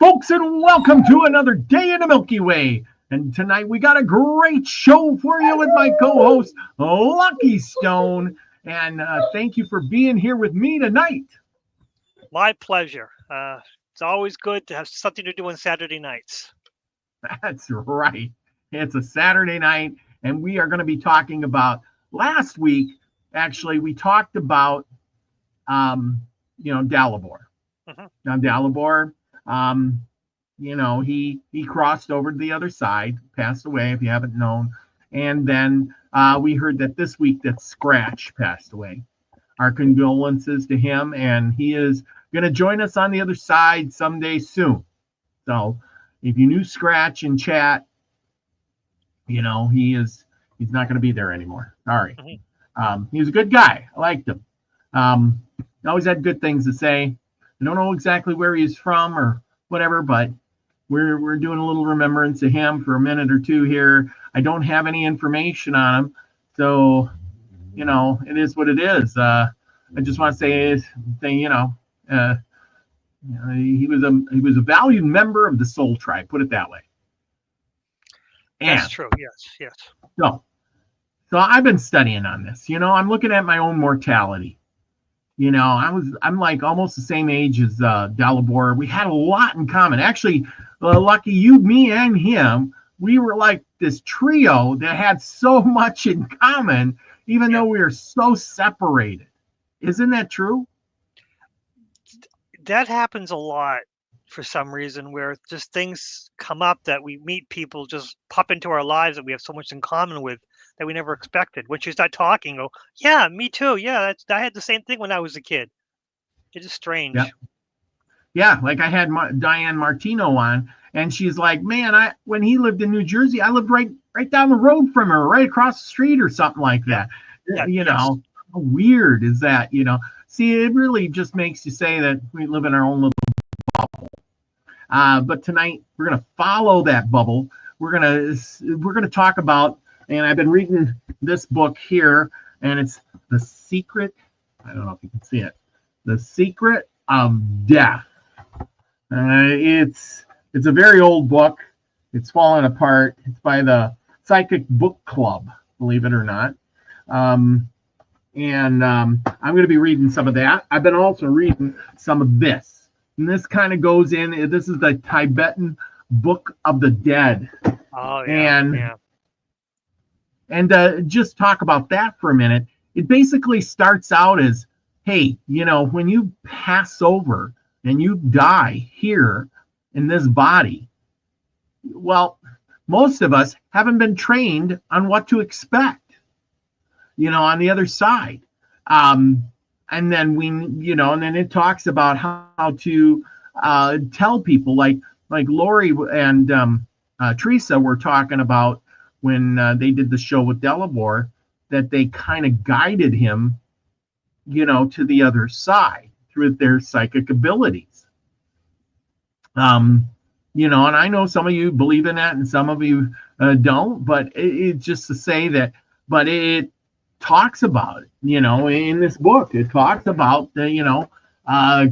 folks, and welcome to another day in the Milky Way. And tonight we got a great show for you with my co-host, Lucky Stone. And thank you for being here with me tonight. My pleasure. It's always good to have something to do on Saturday nights. That's right. It's a Saturday night, and we are going to be talking about last week. Actually, we talked about, Dalibor. Mm-hmm. Now, Dalibor, he crossed over to the other side, passed away, if you haven't known. And then we heard that this week that Scratch passed away. Our condolences to him, and he is going to join us on the other side someday soon. So if you knew Scratch in chat, he's not going to be there anymore. Sorry. Mm-hmm. He was a good guy. I liked him. Always had good things to say. I don't know exactly where he's from or whatever, but we're doing a little remembrance of him for a minute or two here. I don't have any information on him, so it is what it is. I just want to say, he was a valued member of the Soul Tribe. Put it that way. That's true. Yes. So I've been studying on this. I'm looking at my own mortality. I'm like almost the same age as Dalibor. We had a lot in common. Actually, Lucky, you, me, and him, we were like this trio that had so much in common, even though we were so separated. Isn't that true? That happens a lot for some reason, where just things come up that we meet people just pop into our lives that we have so much in common with that we never expected. Once you start talking, go, yeah, me too. Yeah, I had the same thing when I was a kid. It is strange. Yeah, like I had Diane Martino on, and she's like, man, when he lived in New Jersey, I lived right down the road from her, right across the street or something like that. How weird is that? See, it really just makes you say that we live in our own little bubble. But tonight we're gonna follow that bubble. We're gonna talk about, and I've been reading this book here, and it's The Secret. I don't know if you can see it. The Secret of Death. It's a very old book. It's fallen apart. It's by the Psychic Book Club, believe it or not. I'm going to be reading some of that. I've been also reading some of this. And this kind of goes in. This is the Tibetan Book of the Dead. Oh, yeah. And just talk about that for a minute. It basically starts out as, hey, when you pass over and you die here in this body, well, most of us haven't been trained on what to expect, on the other side. And then and then it talks about how to tell people, like Lori and Teresa were talking about when they did the show with Dalibor, that they kind of guided him, to the other side through their psychic abilities. And I know some of you believe in that and some of you don't, but it's just to say that, but it talks about it, in this book. It talks about the,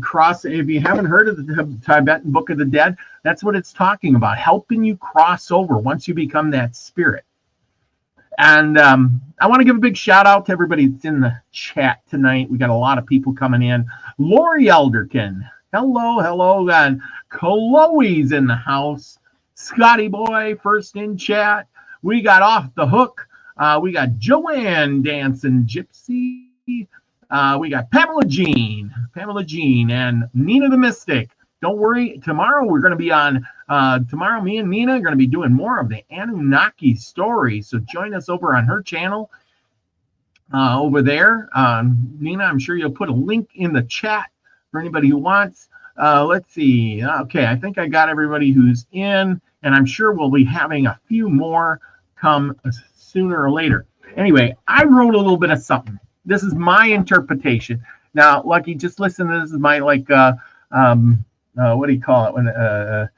cross. If you haven't heard of the Tibetan Book of the Dead, that's what it's talking about, helping you cross over once you become that spirit. And I want to give a big shout out to everybody that's in the chat tonight. We got a lot of people coming in. Lori Elderkin, hello, and Chloe's in the house. Scotty Boy, first in chat. We got Off the Hook. We got Joanne Dancing Gypsy. We got Pamela Jean, and Nina the Mystic. Don't worry, tomorrow we're going to be on, tomorrow me and Nina are going to be doing more of the Anunnaki stories. So join us over on her channel over there. Nina, I'm sure you'll put a link in the chat for anybody who wants. Let's see. Okay, I think I got everybody who's in, and I'm sure we'll be having a few more come sooner or later. Anyway, I wrote a little bit of something. This is my interpretation. Now, Lucky, just listen to this. Is my what do you call it when the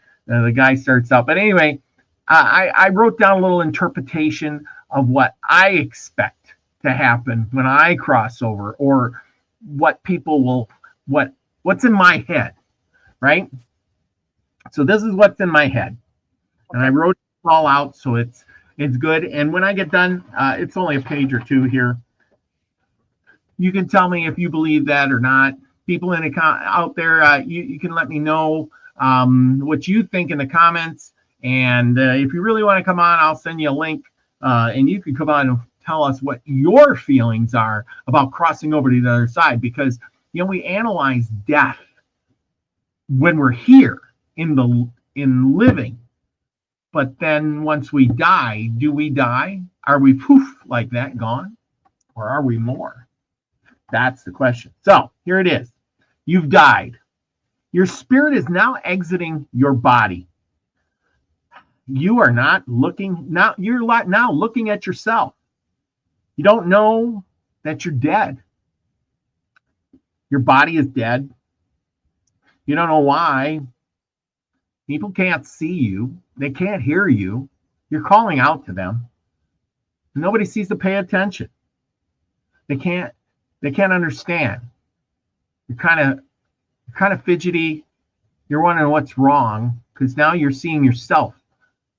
guy starts out? But anyway, I wrote down a little interpretation of what I expect to happen when I cross over, or what people will, what's in my head, right? So this is what's in my head. And I wrote it all out, so it's good. And when I get done, it's only a page or two here. You can tell me if you believe that or not. People in the out there, you can let me know what you think in the comments. And if you really want to come on, I'll send you a link, and you can come on and tell us what your feelings are about crossing over to the other side. Because we analyze death when we're here in living. But then once we die, do we die? Are we poof like that, gone? Or are we more? That's the question. So here it is. You've died. Your spirit is now exiting your body. You are not looking now. You're now looking at yourself. You don't know that you're dead. Your body is dead. You don't know why. People can't see you. They can't hear you. You're calling out to them. Nobody sees to pay attention. They can't understand. You're kind of fidgety. You're wondering what's wrong, because now you're seeing yourself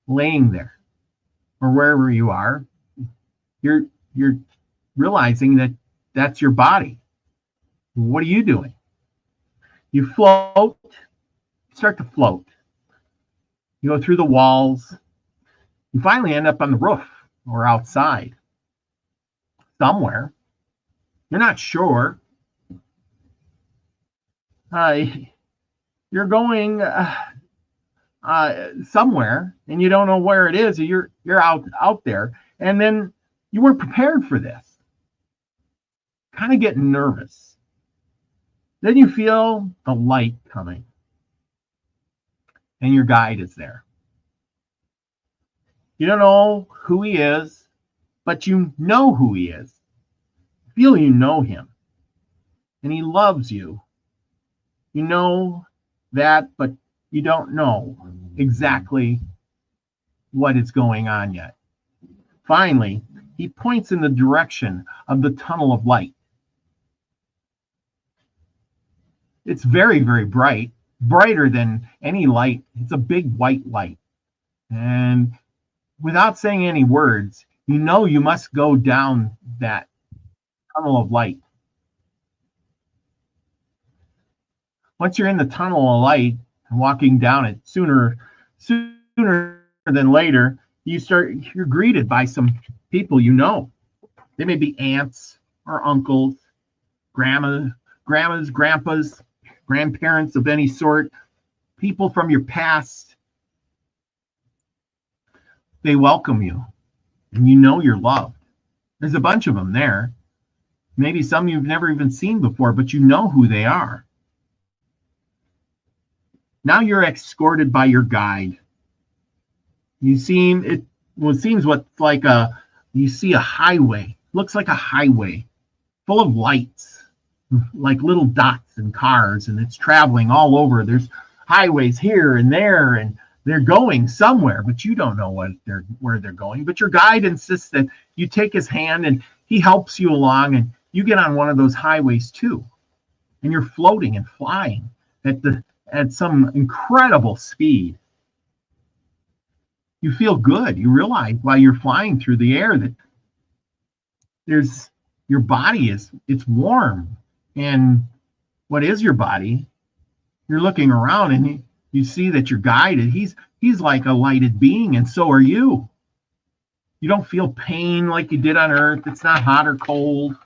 laying there or wherever you are. You're realizing that that's your body. What are you doing? You float, start to float. You go through the walls. You finally end up on the roof or outside somewhere. You're not sure. You're going somewhere, and you don't know where it is. You're out there, and then you weren't prepared for this. Kind of getting nervous. Then you feel the light coming, and your guide is there. You don't know who he is, but you know who he is. Feel you know him, and he loves you. You know that, but you don't know exactly what is going on yet. Finally, he points in the direction of the tunnel of light. It's very, very bright, brighter than any light. It's a big white light. And without saying any words, you know you must go down that tunnel of light. Once you're in the tunnel of light and walking down it, sooner than later, you're greeted by some people you know. They may be aunts or uncles, grandmas, grandpas, grandparents of any sort, people from your past. They welcome you, and you know you're loved. There's a bunch of them there. Maybe some you've never even seen before, but you know who they are. Now you're escorted by your guide. You seems what's like you see a highway. Looks like a highway full of lights, like little dots and cars, and it's traveling all over. There's highways here and there, and they're going somewhere, but you don't know where they're going. But your guide insists that you take his hand, and he helps you along, and you get on one of those highways too. And you're floating and flying at some incredible speed. You feel good. You realize while you're flying through the air that your body it's warm. And what is your body? You're looking around, and you see that you're guided. He's like a lighted being, and so are you. You don't feel pain like you did on Earth. It's not hot or cold,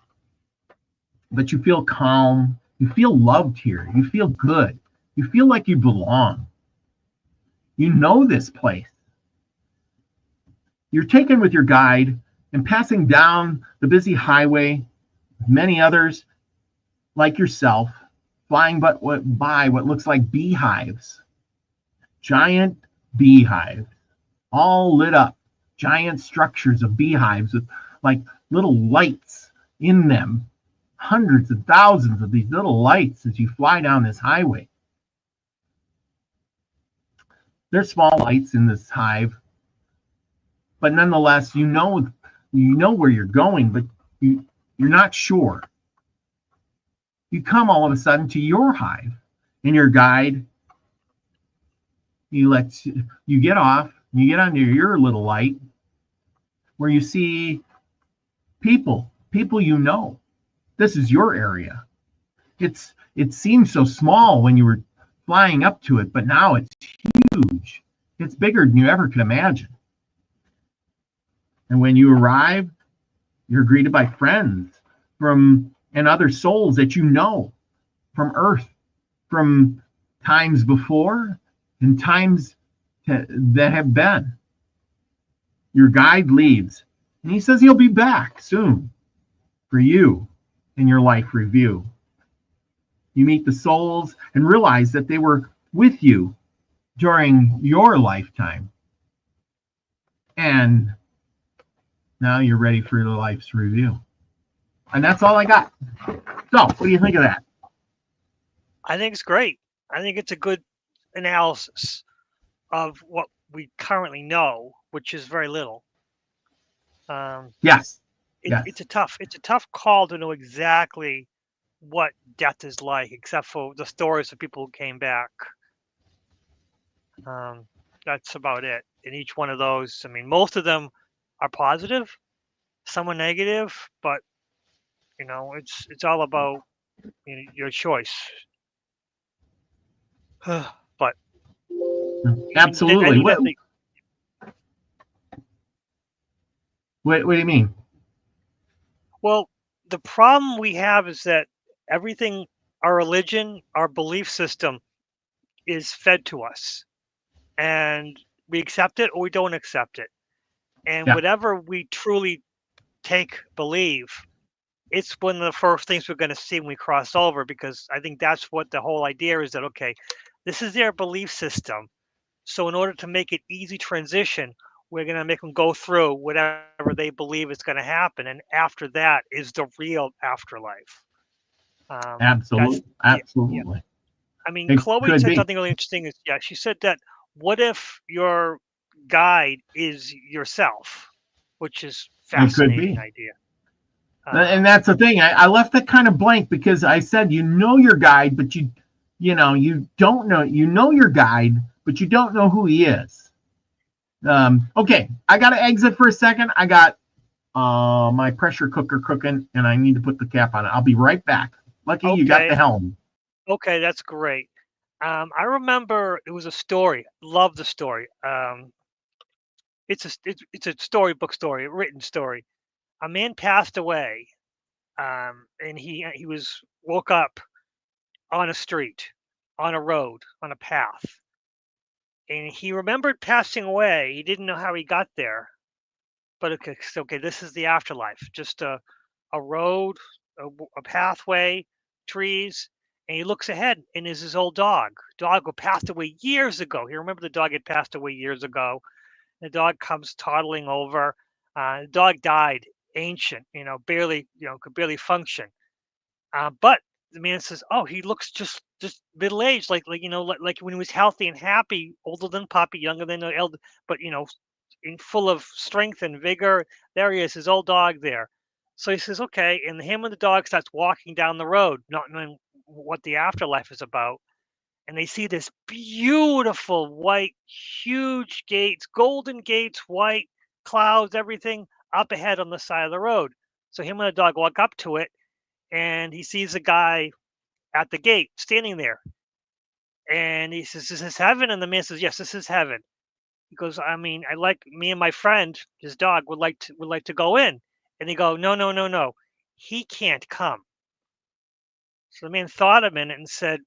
but you feel calm. You feel loved here. You feel good. You feel like you belong. You know this place. You're taken with your guide and passing down the busy highway, many others like yourself, flying by what looks like beehives. Giant beehives, all lit up. Giant structures of beehives with like little lights in them. Hundreds and thousands of these little lights as you fly down this highway. There's small lights in this hive, but nonetheless, you know where you're going, but you're not sure. You come all of a sudden to your hive, and your guide You get off, you get onto your little light where you see people you know. This is your area. It seems so small when you were flying up to it, but now it's huge. It's bigger than you ever could imagine. And when you arrive, you're greeted by friends from and other souls that you know from Earth, from times before and times that have been. Your guide leaves, and he says he'll be back soon for you in your life review. You meet the souls and realize that they were with you during your lifetime. And now you're ready for the life's review. And that's all I got. So, what do you think of that? I think it's great. I think it's a good analysis of what we currently know, which is very little. Yes. It's a tough call to know exactly what death is like, except for the stories of people who came back. That's about it. In each one of those, I mean, most of them are positive, some are negative, but it's all about your choice. But absolutely. What do you mean? Well, the problem we have is that everything, our religion, our belief system, is fed to us, and we accept it or we don't accept it. And whatever we truly believe, it's one of the first things we're going to see when we cross over, because I think that's what the whole idea is, that, okay, this is their belief system. So in order to make it easy transition, we're going to make them go through whatever they believe is going to happen. And after that is the real afterlife. Absolutely. Absolutely. Yeah. I mean, Chloe said something really interesting. She said that, what if your guide is yourself, which is fascinating idea. And that's the thing. I left that kind of blank because I said, you know your guide, but you don't know. You know your guide, but you don't know who he is. Okay, I got to exit for a second. I got my pressure cooker cooking, and I need to put the cap on it. I'll be right back. Lucky you got the helm. Okay, that's great. I remember it was a story. Love the story. It's a storybook story, a written story. A man passed away, and he woke up on a street, on a road, on a path, and he remembered passing away. He didn't know how he got there, but okay, this is the afterlife. Just a road, a pathway, trees, and he looks ahead, and there's his old dog who passed away years ago. He remembered the dog had passed away years ago. The dog comes toddling over. The dog died, ancient, barely, could barely function. But the man says, "Oh, he looks just middle aged, like when he was healthy and happy, older than puppy, younger than the elder, but full of strength and vigor. There he is, his old dog there." So he says, "Okay," and him and the dog starts walking down the road, not knowing what the afterlife is about. And they see this beautiful white, huge gates, golden gates, white clouds, everything up ahead on the side of the road. So him and the dog walk up to it, and he sees a guy at the gate standing there. And he says, "Is this heaven?" And the man says, "Yes, this is heaven." He goes, "I mean, me and my friend, his dog, would like to go in." And they go, "No, no, no, no. He can't come." So the man thought a minute and said,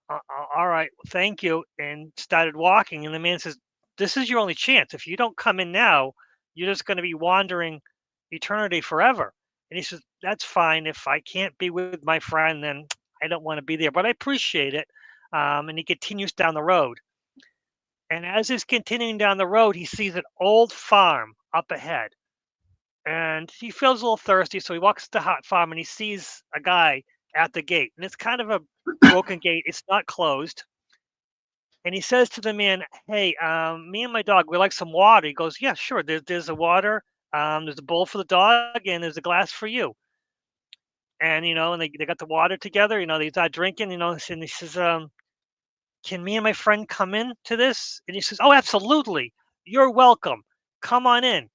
"All right, thank you," and started walking. And the man says, "This is your only chance. If you don't come in now, you're just going to be wandering eternity forever." And he says, "That's fine. If I can't be with my friend, then I don't want to be there, but I appreciate it." And he continues down the road. And as he's continuing down the road, he sees an old farm up ahead. And he feels a little thirsty, so he walks to the hot farm and he sees a guy at the gate. And it's kind of a broken gate, it's not closed. And he says to the man, "Hey, me and my dog, we like some water." He goes, "Yeah, sure. There's a water. There's a bowl for the dog, and there's a glass for you." And and they got the water together. They start drinking. And he says, can me and my friend come in to this? And he says, oh, absolutely. You're welcome. Come on in.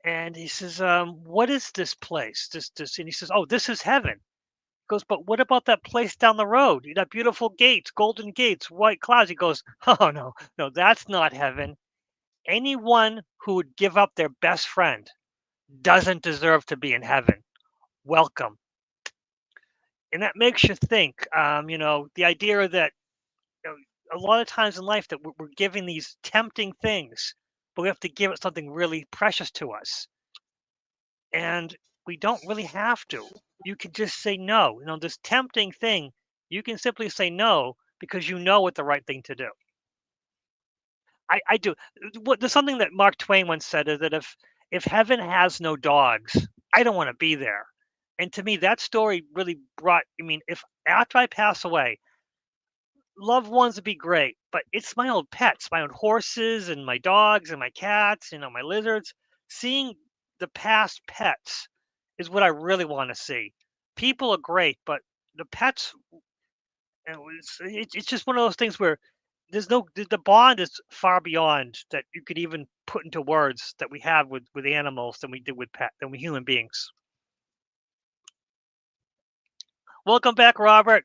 And he says, what is this place? This, and he says, oh, this is heaven. He goes, but what about that place down the road? That beautiful gates, golden gates, white clouds. He goes, oh, no, no, that's not heaven. Anyone who would give up their best friend doesn't deserve to be in heaven. Welcome. And that makes you think, the idea that a lot of times in life that we're giving these tempting things, but we have to give it something really precious to us. And we don't really have to. You can just say no. This tempting thing, you can simply say no because you know what the right thing to do. I do. There's something that Mark Twain once said is that if heaven has no dogs, I don't want to be there. And to me, that story really brought. I mean, if after I pass away, loved ones would be great, but it's my old pets, my own horses and my dogs and my cats, my lizards. Seeing the past pets is what I really want to see. People are great, but the pets, it's just one of those things where there's no the bond is far beyond that you could even put into words that we have with animals than we do with human beings. Welcome back, Robert.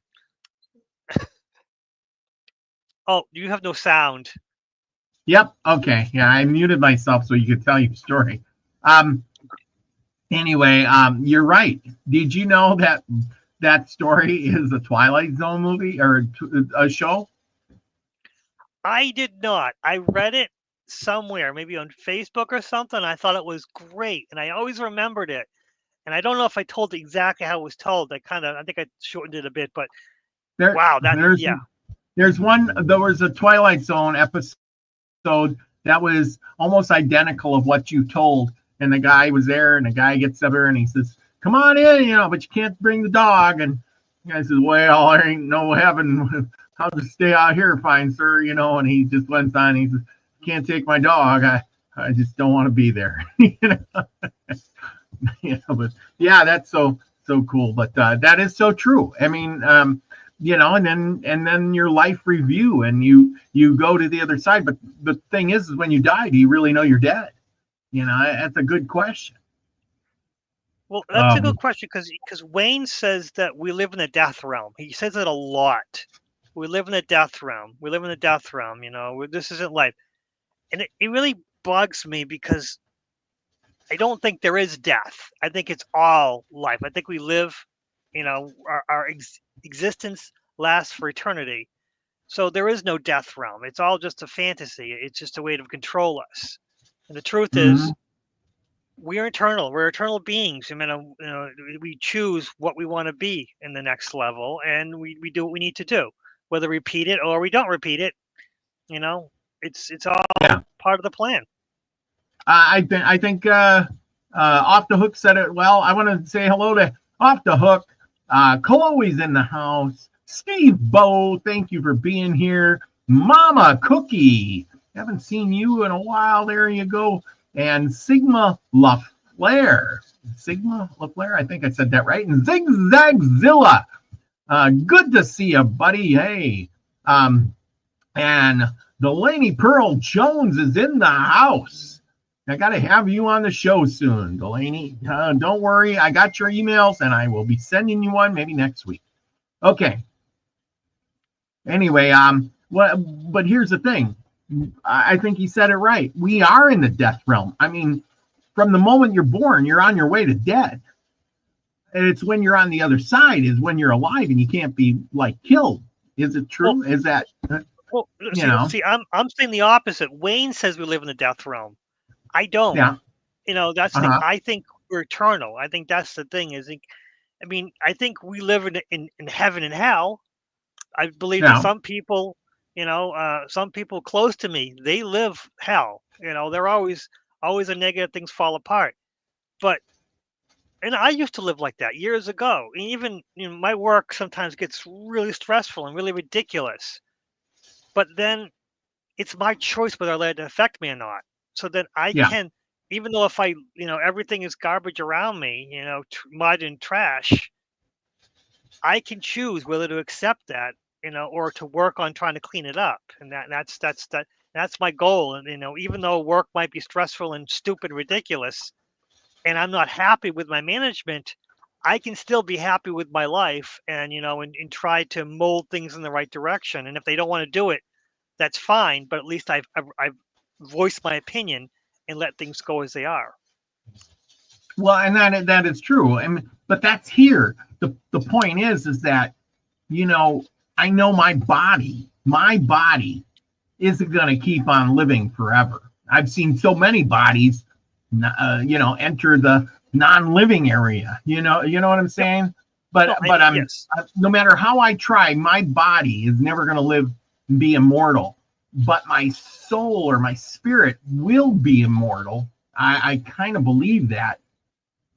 Oh, you have no sound. Yep. Okay. Yeah, I muted myself so you could tell your story. Um. Anyway, you're right. Did you know that that story is a Twilight Zone movie or a show? I did not. I read it somewhere, maybe on Facebook or something. I thought it was great, and I always remembered it. And I don't know if I told exactly how it was told. I think I shortened it a bit, but There, wow, there's there's one. There was a Twilight Zone episode that was almost identical of what you told, and the guy was there, and the guy gets up there and he says, "Come on in, but you can't bring the dog." And the guy says, "Well, there ain't no heaven. I'll just stay out here, fine sir." And he just went on. He says, "Can't take my dog. I just don't want to be there." But yeah, that's so cool. But that is so true. I mean, and then your life review, and you go to the other side. But the thing is when you die, do you really know you're dead? That's a good question. Well, that's a good question because Wayne says that we live in the death realm. He says it a lot. We live in the death realm. We live in the death realm. This isn't life, and it really bugs me because I don't think there is death. I think it's all life. I think we live. Our existence lasts for eternity. So there is no death realm. It's all just a fantasy. It's just a way to control us. And the truth is, we're eternal. We're eternal beings. I mean, we choose what we want to be in the next level, and we do what we need to do, whether we repeat it or we don't repeat it. It's all part of the plan. I think Off the Hook said it well. I want to say hello to Off the Hook. Chloe's in the house. Steve Bow, thank you for being here. Mama Cookie, haven't seen you in a while. There you go. And Sigma LaFleur. Sigma LaFleur, I think I said that right. And Zigzagzilla. Good to see you, buddy. Hey. And Delaney Pearl Jones is in the house. I got to have you on the show soon, Delaney. Don't worry. I got your emails, and I will be sending you one maybe next week. Okay. Anyway, but here's the thing. I think he said it right. We are in the death realm. I mean, from the moment you're born, you're on your way to death. And it's when you're on the other side is when you're alive and you can't be killed. Is it true? Is that see, I'm saying the opposite. Wayne says we live in the death realm. I don't. Yeah. That's the thing. I think we're eternal. I think that's the thing. I think we live in heaven and hell. I believe that some people, some people close to me, they live hell. They're always a negative. Things fall apart. And I used to live like that years ago. And even my work sometimes gets really stressful and really ridiculous. But then it's my choice whether I let it affect me or not. So then I can, even though if everything is garbage around me, mud and trash, I can choose whether to accept that or to work on trying to clean it up. And that's my goal. And even though work might be stressful and stupid, ridiculous, and I'm not happy with my management, I can still be happy with my life, and try to mold things in the right direction. And if they don't want to do it, that's fine. But at least I've voiced my opinion and let things go as they are. Well, and that is true. But that's here. The point is that, I know my body isn't going to keep on living forever. I've seen so many bodies, enter the non-living area. You know what I'm saying? But Yes. no matter how I try, my body is never going to live and be immortal. But my soul or my spirit will be immortal. I kind of believe that.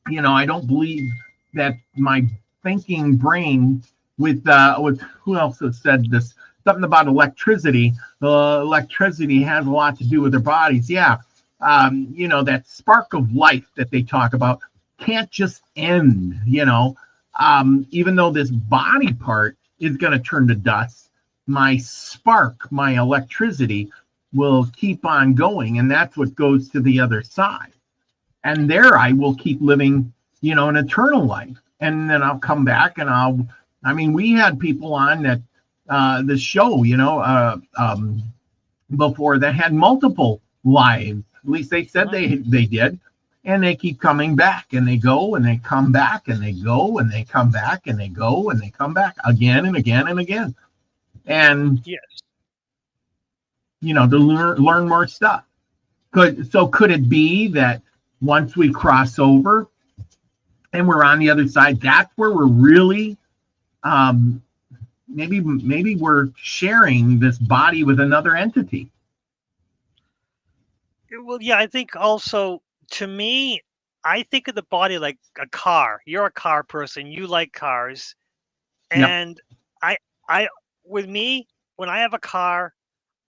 I don't believe that my thinking brain with who else has said this? Something about electricity. Electricity has a lot to do with their bodies. Yeah. That spark of life that they talk about can't just end, even though this body part is going to turn to dust, my spark, my electricity will keep on going. And that's what goes to the other side. And there I will keep living, an eternal life. And then I'll come back and we had people on that, the show, before that had multiple lives. At least they said they did. And they keep coming back, and they go and they come back, and they go and they come back, and they go and they come back again and again and again. And, yes, to learn more stuff. Could it be that once we cross over and we're on the other side, that's where we're really, maybe we're sharing this body with another entity? Well, yeah, I think also, to me, I think of the body like a car. You're a car person. You like cars. Yep. And I with me, when I have a car,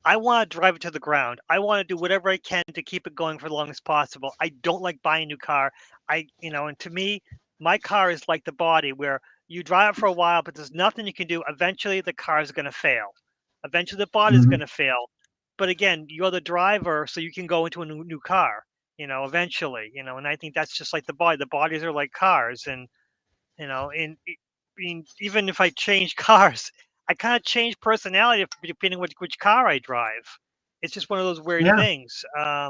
I want to drive it to the ground. I want to do whatever I can to keep it going for the longest possible. I don't like buying a new car. And to me, my car is like the body, where you drive it for a while, but there's nothing you can do. Eventually, the car is going to fail. Eventually, the body is Mhm. going to fail. But again, you're the driver, so you can go into a new car. Eventually. And I think that's just like the body. The bodies are like cars, and even if I change cars, I kind of change personality depending which car I drive. It's just one of those weird Yeah. things. I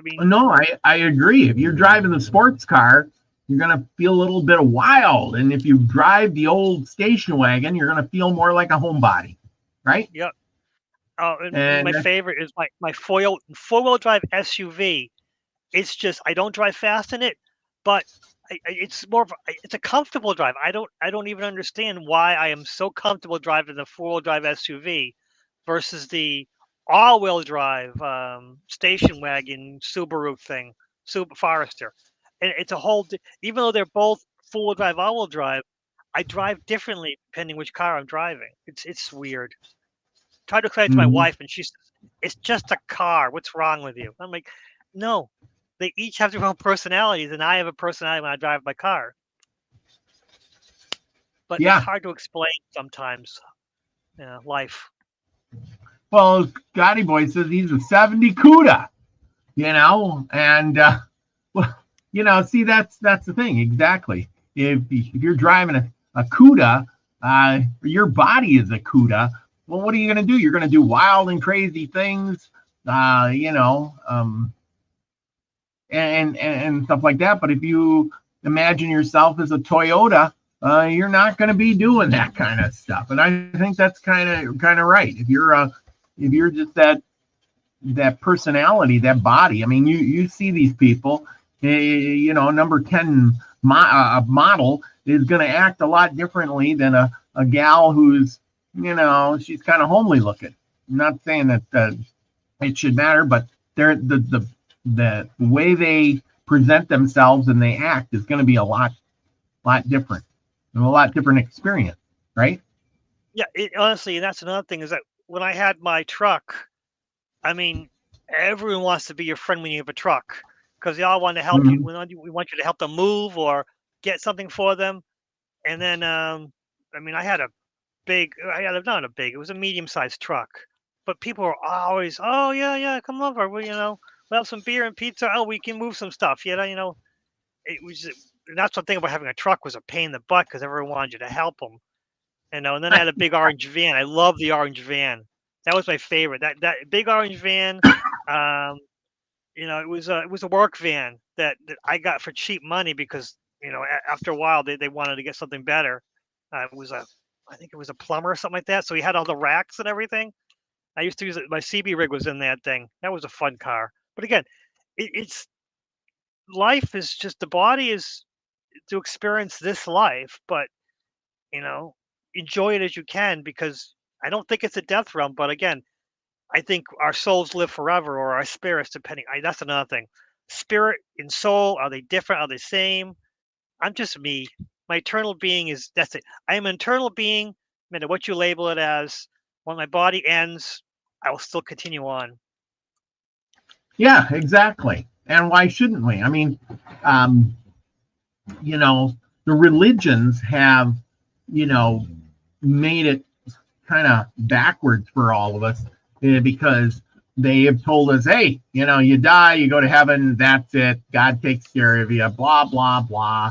mean, No, I agree. If you're driving the sports car, you're going to feel a little bit of wild. And if you drive the old station wagon, you're going to feel more like a homebody, right? yeah. And And my favorite is my four-wheel drive SUV. It's just, I don't drive fast in it, but it's more of it's a comfortable drive. I don't even understand why I am so comfortable driving the four-wheel drive SUV versus the all-wheel drive station wagon Subaru thing, Forester. And it's a even though they're both four-wheel drive, all-wheel drive, I drive differently depending which car I'm driving. It's weird. Try to explain it to my Mhm. wife, and she says, "It's just a car. What's wrong with you?" I'm like, "No, they each have their own personalities, and I have a personality when I drive my car." But it's Yeah. hard to explain sometimes. Life. Well, Scotty Boy says he's a 70 CUDA, and well, see, that's the thing exactly. If you're driving a CUDA, your body is a CUDA. Well, what are you going to do? You're going to do wild and crazy things, and stuff like that. But if you imagine yourself as a Toyota, you're not going to be doing that kind of stuff. And I think that's kind of right. If you're just that personality, that body. I mean, you see these people. Number 10 model is going to act a lot differently than a gal who's, she's kind of homely looking. I'm not saying that it should matter, but they're the way they present themselves and they act is going to be a lot different and a lot different experience, right? Yeah, honestly, and that's another thing, is that when I had my truck, I mean, everyone wants to be your friend when you have a truck, because they all want to help you. Mm-hmm. We want you to help them move or get something for them. And then, I mean, I had a big. Not a big. It was a medium-sized truck. But people were always, oh yeah, come over. We'll have some beer and pizza. Oh, we can move some stuff. It was. And that's one thing about having a truck was a pain in the butt because everyone wanted you to help them. And then I had a big orange van. I love the orange van. That was my favorite. That big orange van. Um, it was a work van that I got for cheap money because after a while they wanted to get something better. I think it was a plumber or something like that. So he had all the racks and everything. I used to use it. My CB rig was in that thing. That was a fun car. But again, it's life is just the body is to experience this life, but you know, enjoy it as you can because I don't think it's a death realm. But again, I think our souls live forever or our spirits, depending. That's another thing. Spirit and soul, are they different? Are they same? I'm just me. My eternal being that's it. I am an eternal being, no matter what you label it as. When my body ends, I will still continue on. Yeah, exactly. And why shouldn't we? I mean, um, the religions have, made it kind of backwards for all of us because they have told us, hey, you die, you go to heaven, that's it. God takes care of you, blah, blah, blah.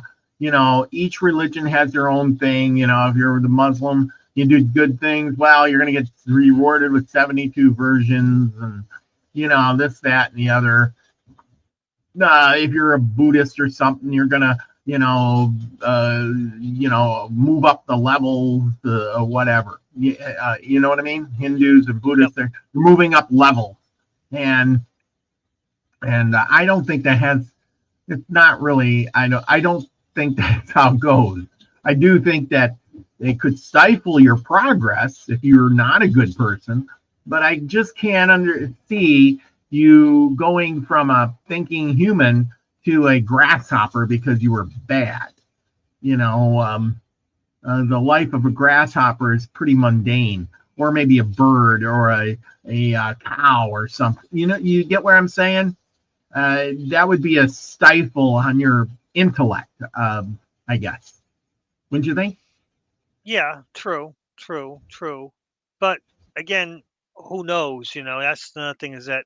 Each religion has their own thing. If you're the Muslim, you do good things, well, you're going to get rewarded with 72 versions and, this, that, and the other. If you're a Buddhist or something, you're going to, move up the levels, whatever. You know what I mean? Hindus and Buddhists, they're moving up levels. And I don't think it's not really, I don't think that's how it goes. I do think that it could stifle your progress if you're not a good person, but I just can't see you going from a thinking human to a grasshopper because you were bad. The life of a grasshopper is pretty mundane, or maybe a bird or a cow or something. You get where I'm saying? That would be a stifle on your intellect, I guess. Wouldn't you think? Yeah, true. But again, who knows? That's another thing is that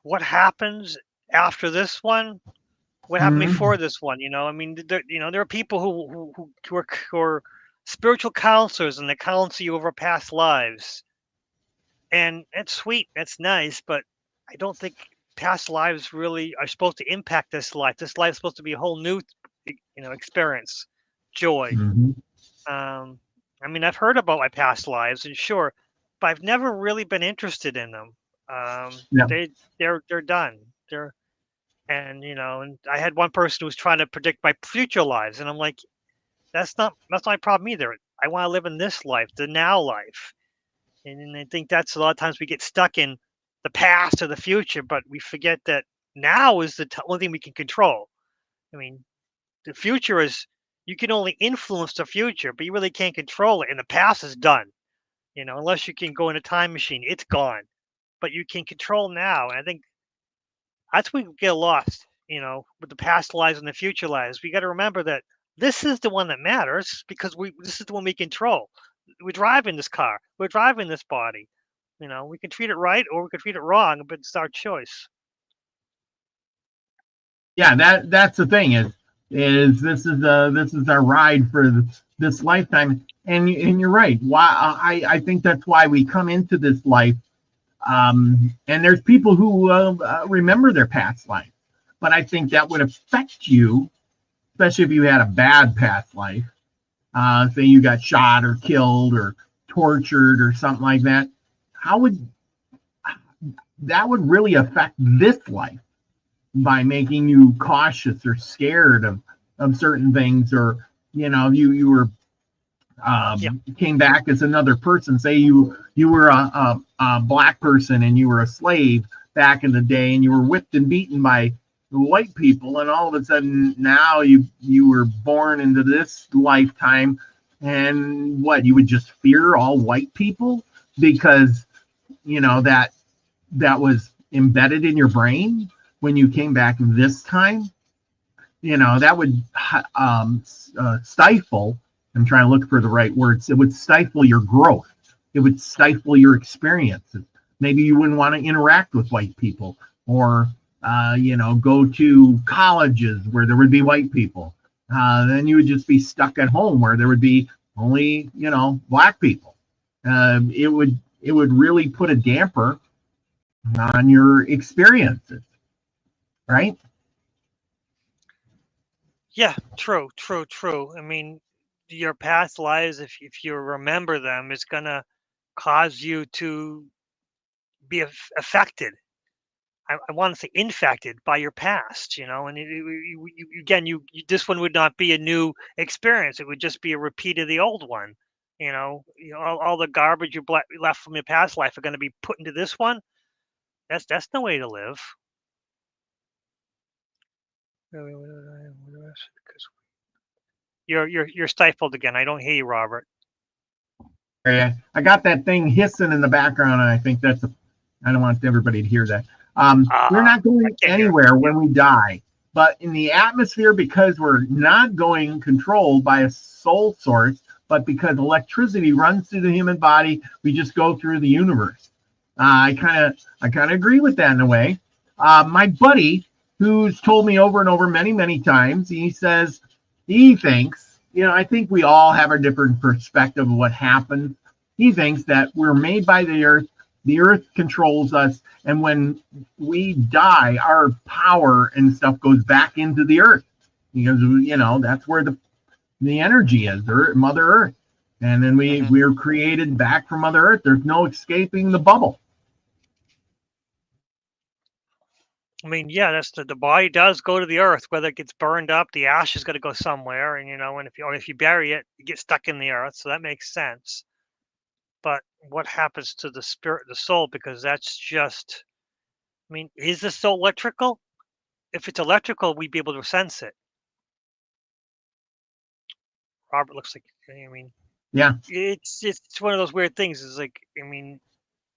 what happens after this one? What happened Mm-hmm. before this one? I mean, there are people who are spiritual counselors and they counsel you over past lives, and it's sweet, that's nice, but I don't think past lives really are supposed to impact this life. This life is supposed to be a whole new, experience, joy. Mm-hmm. I mean, I've heard about my past lives, and sure, but I've never really been interested in them. Yeah. They're done. And I had one person who was trying to predict my future lives, and I'm like, that's not my problem either. I want to live in this life, the now life, and I think that's a lot of times we get stuck in the past or the future, but we forget that now is the only thing we can control. I mean, the future is you can only influence the future, but you really can't control it. And the past is done. Unless you can go in a time machine, it's gone. But you can control now. And I think that's where we get lost, with the past lives and the future lives. We got to remember that this is the one that matters because this is the one we control. We're driving this car. We're driving this body. We can treat it right or we can treat it wrong, but it's our choice. Yeah, that's the thing is this is our ride for this lifetime, and you're right. Why I think that's why we come into this life. And there's people who remember their past life, but I think that would affect you, especially if you had a bad past life. Say you got shot or killed or tortured or something like that. How would that would really affect this life by making you cautious or scared of certain things, or you were Yeah. came back as another person. Say you were a black person and you were a slave back in the day, and you were whipped and beaten by white people, and all of a sudden now you were born into this lifetime, and what, you would just fear all white people because that was embedded in your brain when you came back this time. That would stifle I'm trying to look for the right words. It would stifle your growth. It would stifle your experiences. Maybe you wouldn't want to interact with white people, or go to colleges where there would be white people. Then you would just be stuck at home where there would be only black people. It would really put a damper on your experiences, right? Yeah, true, true, true. I mean, your past lives, if you remember them, is gonna cause you to be affected. I want to say infected by your past, and again, this one would not be a new experience. It would just be a repeat of the old one. All the garbage you left from your past life are going to be put into this one. That's no way to live. You're stifled again. I don't hear you, Robert. I got that thing hissing in the background, and I think I don't want everybody to hear that. We're not going anywhere when we die, but in the atmosphere, because we're not going controlled by a soul source, but because electricity runs through the human body, we just go through the universe. I kind of agree with that in a way. My buddy, who's told me over and over many, many times, he says he thinks, I think we all have a different perspective of what happens. He thinks that we're made by the earth controls us, and when we die, our power and stuff goes back into the earth, because that's where the energy is, Mother Earth. And then we're created back from Mother Earth. There's no escaping the bubble. I mean, yeah, that's the body does go to the earth. Whether it gets burned up, the ash is going to go somewhere, and and if you bury it, you get stuck in the earth. So that makes sense. But what happens to the spirit, the soul? Because that's just, I mean, is the soul electrical? If it's electrical, we'd be able to sense it. Robert looks like, I mean, yeah, it's one of those weird things. Is like, I mean,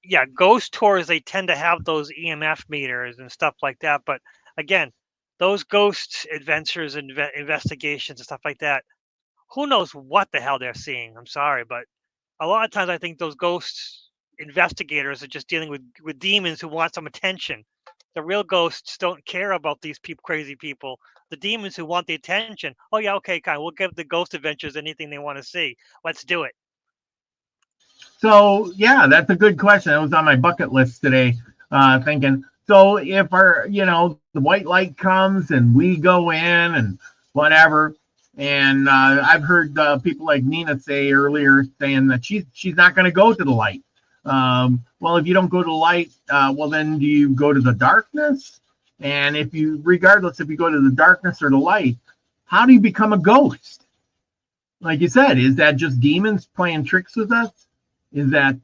yeah, ghost tours, they tend to have those EMF meters and stuff like that. But again, those ghost adventures and investigations and stuff like that, who knows what the hell they're seeing? I'm sorry, but a lot of times I think those ghost investigators are just dealing with demons who want some attention. The real ghosts don't care about these crazy people. The demons who want the attention. Oh yeah, okay, kind. We'll give the ghost adventures anything they want to see. Let's do it. So yeah, that's a good question. It was on my bucket list today, thinking, so if the white light comes and we go in and whatever, and I've heard people like Nina say earlier, saying that she's not going to go to the light. Well, if you don't go to the light, well, then do you go to the darkness? And regardless if you go to the darkness or the light, how do you become a ghost? Like you said, is that just demons playing tricks with us? Is that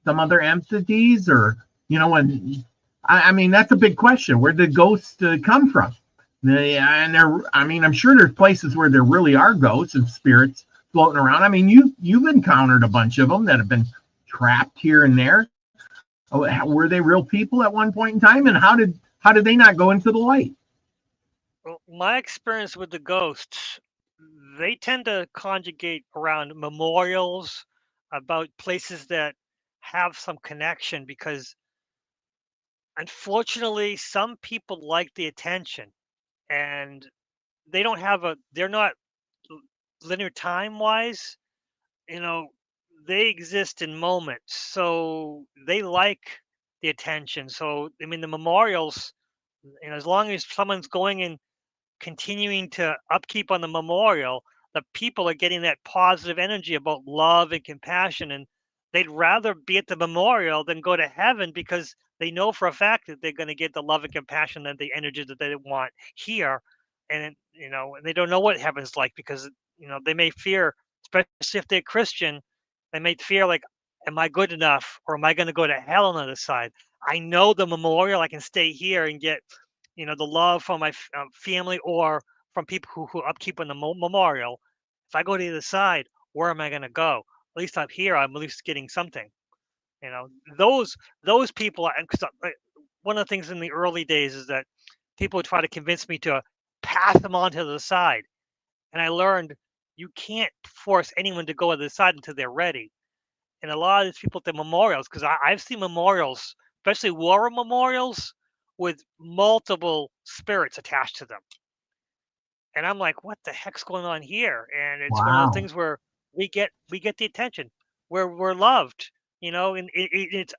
some other entities, or I mean, that's a big question. Where did ghosts come from? I'm sure there's places where there really are ghosts and spirits floating around. I mean, you've encountered a bunch of them that have been trapped here and there. Were they real people at one point in time, and how did they not go into the light? Well, my experience with the ghosts, they tend to conjugate around memorials, about places that have some connection, because unfortunately some people like the attention, and they're not linear time wise, you know they exist in moments, so they like the attention. So I mean, the memorials, as long as someone's going and continuing to upkeep on the memorial, the people are getting that positive energy about love and compassion, and they'd rather be at the memorial than go to heaven, because they know for a fact that they're going to get the love and compassion and the energy that they want here. And and they don't know what heaven's like, because they may fear, especially if they're Christian, they may fear like, am I good enough, or am I going to go to hell on the other side? I know the memorial, I can stay here and get the love from my family, or from people who upkeep on the memorial. If I go to the other side, where am I going to go? At least up here, I'm at least getting something. You know, those people are, cause one of the things in the early days is that people would try to convince me to pass them on to the side. And I learned you can't force anyone to go to the side until they're ready. And a lot of these people at the memorials, because I've seen memorials, especially war memorials, with multiple spirits attached to them. And I'm like, what the heck's going on here? And it's one of those Wow. things where we get the attention, where we're loved, and it's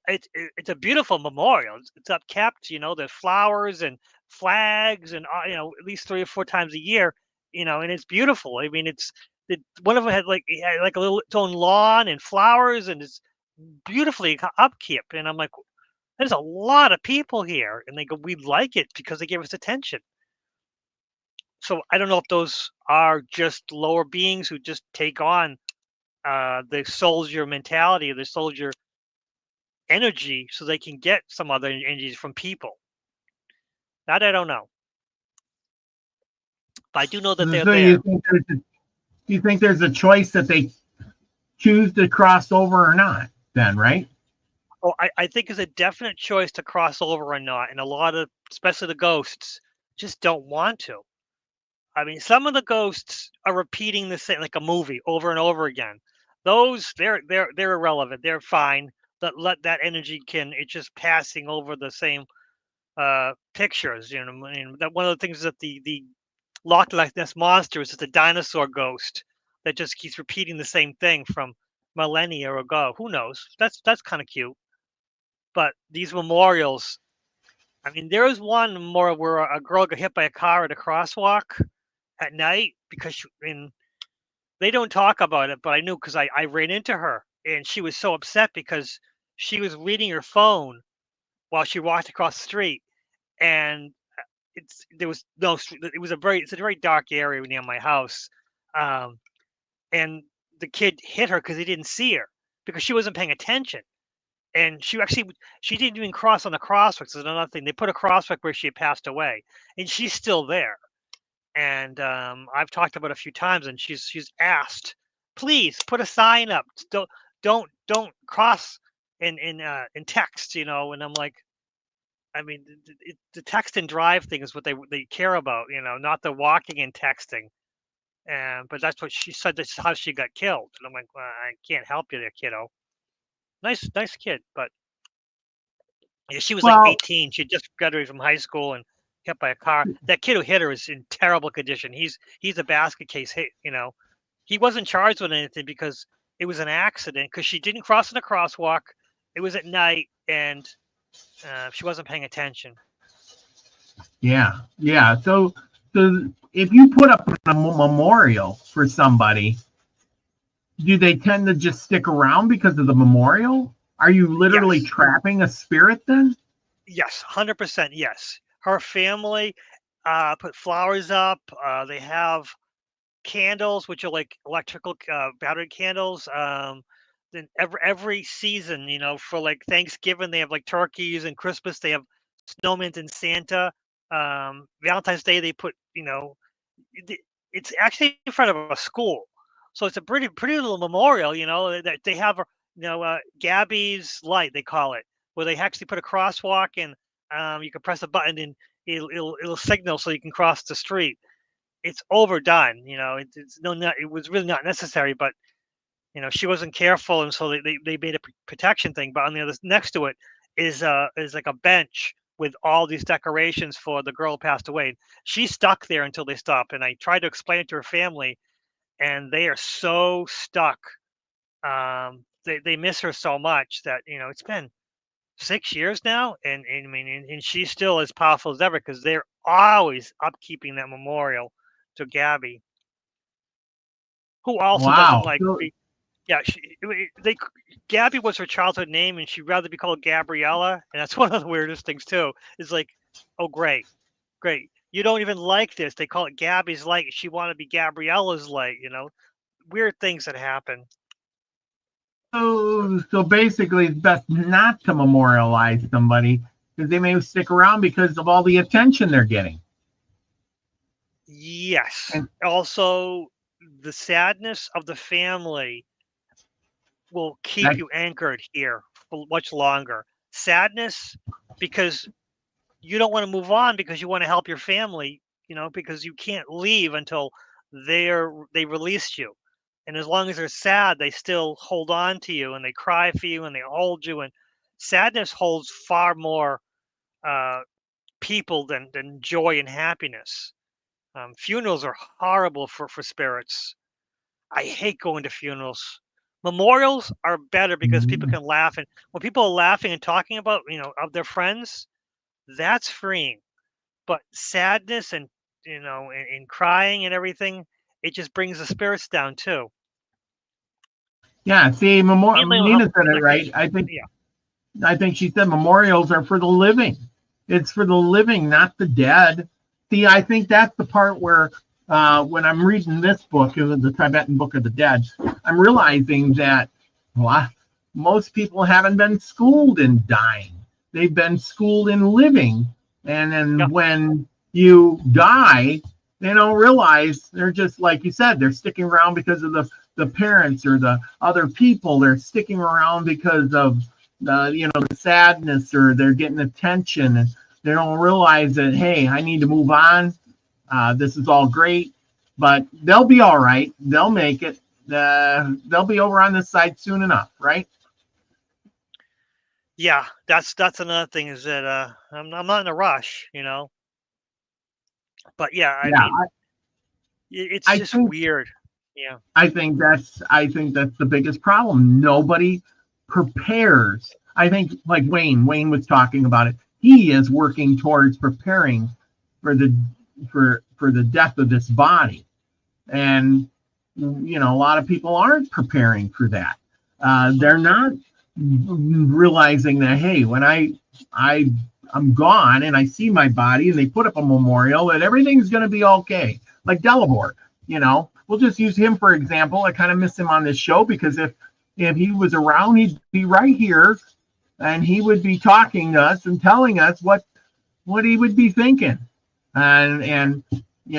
a beautiful memorial. It's upkept, there's flowers and flags, and at least 3 or 4 times a year, and it's beautiful. I mean, one of them had like a little its own lawn and flowers, and it's beautifully upkept. And I'm like, there's a lot of people here, and they go, we like it because they give us attention. So I don't know if those are just lower beings who just take on the soldier mentality, the soldier energy, so they can get some other energies from people. That I don't know, but I do know that they're So you there. think there's a choice that they choose to cross over or not? Then, right? Oh, I think it's a definite choice to cross over or not, and a lot of, especially the ghosts, just don't want to. I mean, some of the ghosts are repeating the same, like a movie, over and over again. Those they're irrelevant. They're fine. Let that energy it's just passing over the same pictures. And that one of the things that the Loch Ness monster is just a dinosaur ghost that just keeps repeating the same thing from millennia ago. Who knows? That's kind of cute. But these memorials, I mean, there was one more where a girl got hit by a car at a crosswalk at night and they don't talk about it, but I knew because I ran into her and she was so upset because she was reading her phone while she walked across the street, and there was no it's a very dark area near my house, um, and the kid hit her because he didn't see her because she wasn't paying attention. And she didn't even cross on the crosswalk. So another thing, they put a crosswalk where she had passed away, and she's still there. And I've talked about it a few times, and she's asked, please put a sign up. Don't cross in text, And I'm like, I mean, the text and drive thing is what they care about, not the walking and texting. And but that's what she said. That's how she got killed. And I'm like, well, I can't help you there, kiddo. Nice kid, but yeah, she was like Well, 18. She just graduated from high school and hit by a car. That kid who hit her is in terrible condition. He's a basket case hit. He wasn't charged with anything because it was an accident because she didn't cross in a crosswalk. It was at night and she wasn't paying attention. yeah. So if you put up a memorial for somebody, do they tend to just stick around because of the memorial? Are you literally Yes, trapping a spirit then? yes, 100% yes. Her family put flowers up. They have candles, which are like electrical battery candles. Then every season, for like Thanksgiving, they have like turkeys, and Christmas they have snowmen and Santa. Valentine's Day they put, it's actually in front of a school, so it's a pretty little memorial. That they have, Gabby's light they call it, where they actually put a crosswalk and you can press a button and it'll signal so you can cross the street. It's overdone. It's no, not, it was really not necessary, but she wasn't careful, and so they made a protection thing. But on the other next to it is like a bench with all these decorations for the girl who passed away. She's stuck there until they stop. And I tried to explain it to her family, and they are so stuck. They miss her so much that it's been 6 years now, and I mean, and she's still as powerful as ever because they're always upkeeping that memorial to Gabby, who also doesn't Wow. like. Yeah, Gabby was her childhood name, and she'd rather be called Gabriella, and that's one of the weirdest things too. Is like, oh great, great, you don't even like this. They call it Gabby's light. She wanted to be Gabriella's light. Weird things that happen. So basically, it's best not to memorialize somebody because they may stick around because of all the attention they're getting. Yes. And Also, the sadness of the family will keep that, you anchored here for much longer. Sadness because you don't want to move on because you want to help your family, because you can't leave until they released you. And as long as they're sad, they still hold on to you and they cry for you and they hold you. And sadness holds far more uh, people than joy and happiness. Funerals are horrible for spirits. I hate going to funerals. Memorials are better because people Mhm. can laugh, and when people are laughing and talking about of their friends, that's freeing. But sadness and and crying and everything, it just brings the spirits down too. Yeah, see, Mainly, Nina said it like right. yeah, I think she said memorials are for the living. It's for the living, not the dead. See, I think that's the part where, when I'm reading this book, the Tibetan Book of the Dead, I'm realizing that, well, most people haven't been schooled in dying. They've been schooled in living. And yeah, then when you die, they don't realize they're just, like you said, they're sticking around because of the parents or the other people. They're sticking around because of the sadness, or they're getting attention, and they don't realize that, hey, I need to move on. This is all great, but they'll be all right. They'll make it. They'll be over on this side soon enough, right? yeah. That's another thing is that I'm not in a rush. But yeah, I Yeah, mean, it's I just think weird. Yeah, I think that's the biggest problem. Nobody prepares. I think, like Wayne was talking about it. He is working towards preparing for the for the death of this body, and a lot of people aren't preparing for that. hmm They're not realizing that, hey, when I I'm gone and I see my body and they put up a memorial, that everything's going to be okay. Like Delabore, we'll just use him for example. I kind of miss him on this show because if he was around, he'd be right here and he would be talking to us and telling us what he would be thinking. And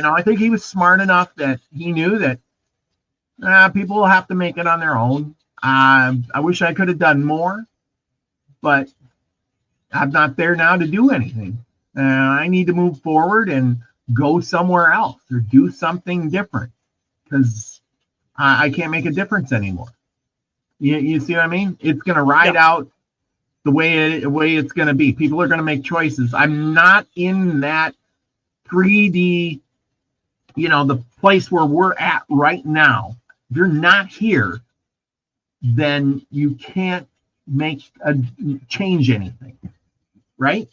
I think he was smart enough that he knew that people will have to make it on their own. I wish I could have done more, but I'm not there now to do anything. I need to move forward and go somewhere else or do something different because I can't make a difference anymore. You see what I mean? It's going to yeah, ride out the way it's going to be. People are going to make choices. I'm not in that 3D, the place where we're at right now. If you're not here, then you can't change anything, right?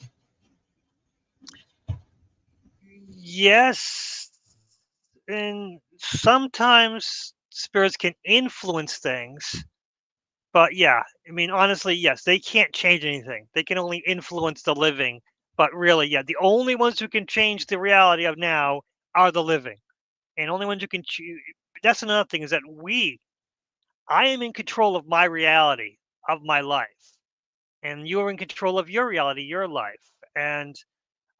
yes, and sometimes spirits can influence things. But yeah, I mean, honestly, yes, they can't change anything. They can only influence the living. But really, yeah, the only ones who can change the reality of now are the living, and only ones who can choose. That's another thing is that I am in control of my reality of my life, and you are in control of your reality, your life. And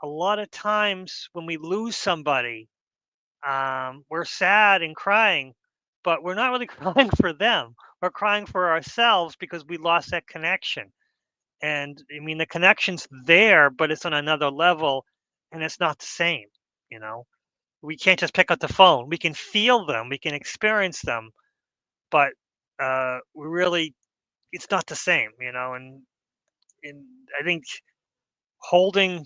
a lot of times when we lose somebody, we're sad and crying, but we're not really crying for them. We're crying for ourselves because we lost that connection. And I mean, the connection's there, but it's on another level, and it's not the same. You know, we can't just pick up the phone. We can feel them, we can experience them, but we really, it's not the same. And I think holding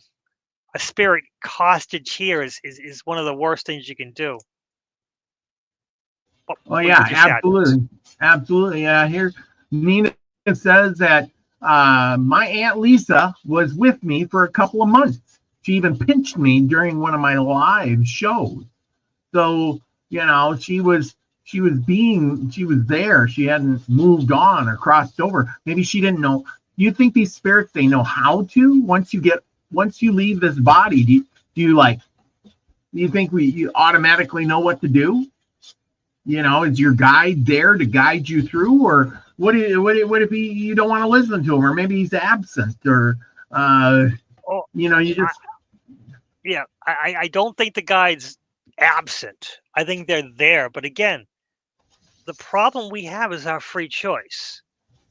a spirit hostage here is one of the worst things you can do. Oh With yeah, your sadness. absolutely, absolutely. Yeah, here Nina says that my aunt Lisa was with me for a couple of months. She even pinched me during one of my live shows. So she was there. She hadn't moved on or crossed over. Maybe she didn't know. You think these spirits, they know how to once you leave this body? Do you think you automatically know what to do? Is your guide there to guide you through, or what if you don't want to listen to him, or maybe he's absent, or uh, Oh, you I, just yeah. I don't think the guide's absent. I think they're there. But again, the problem we have is our free choice.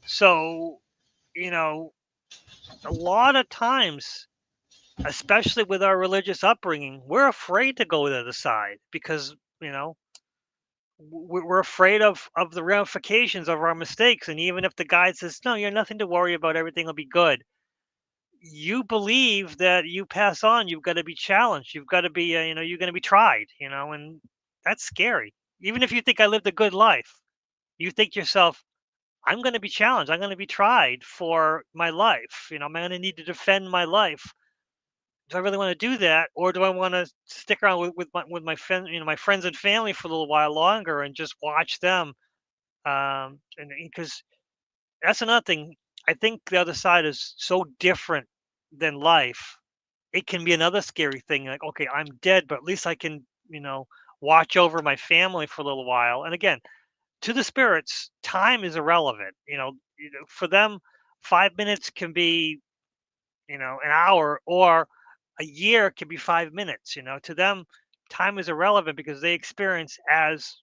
So, you know, a lot of times, especially with our religious upbringing, we're afraid to go to the side because, you know, we're afraid of the ramifications of our mistakes. And even if the guide says, no, you're nothing to worry about, everything will be good, you believe that you pass on, you've got to be challenged, you've got to be, you're going to be tried, and that's scary. Even if you think I lived a good life, you think yourself, I'm going to be challenged, I'm going to be tried for my life. I'm going to need to defend my life. Do I really want to do that, or do I want to stick around with my friend, my friends and family for a little while longer and just watch them? And because that's another thing, I think the other side is so different than life. It can be another scary thing. Like, okay, I'm dead, but at least I can, watch over my family for a little while. And again, to the spirits, time is irrelevant. For them, 5 minutes can be, an hour, or a year can be 5 minutes. To them, time is irrelevant because they experience as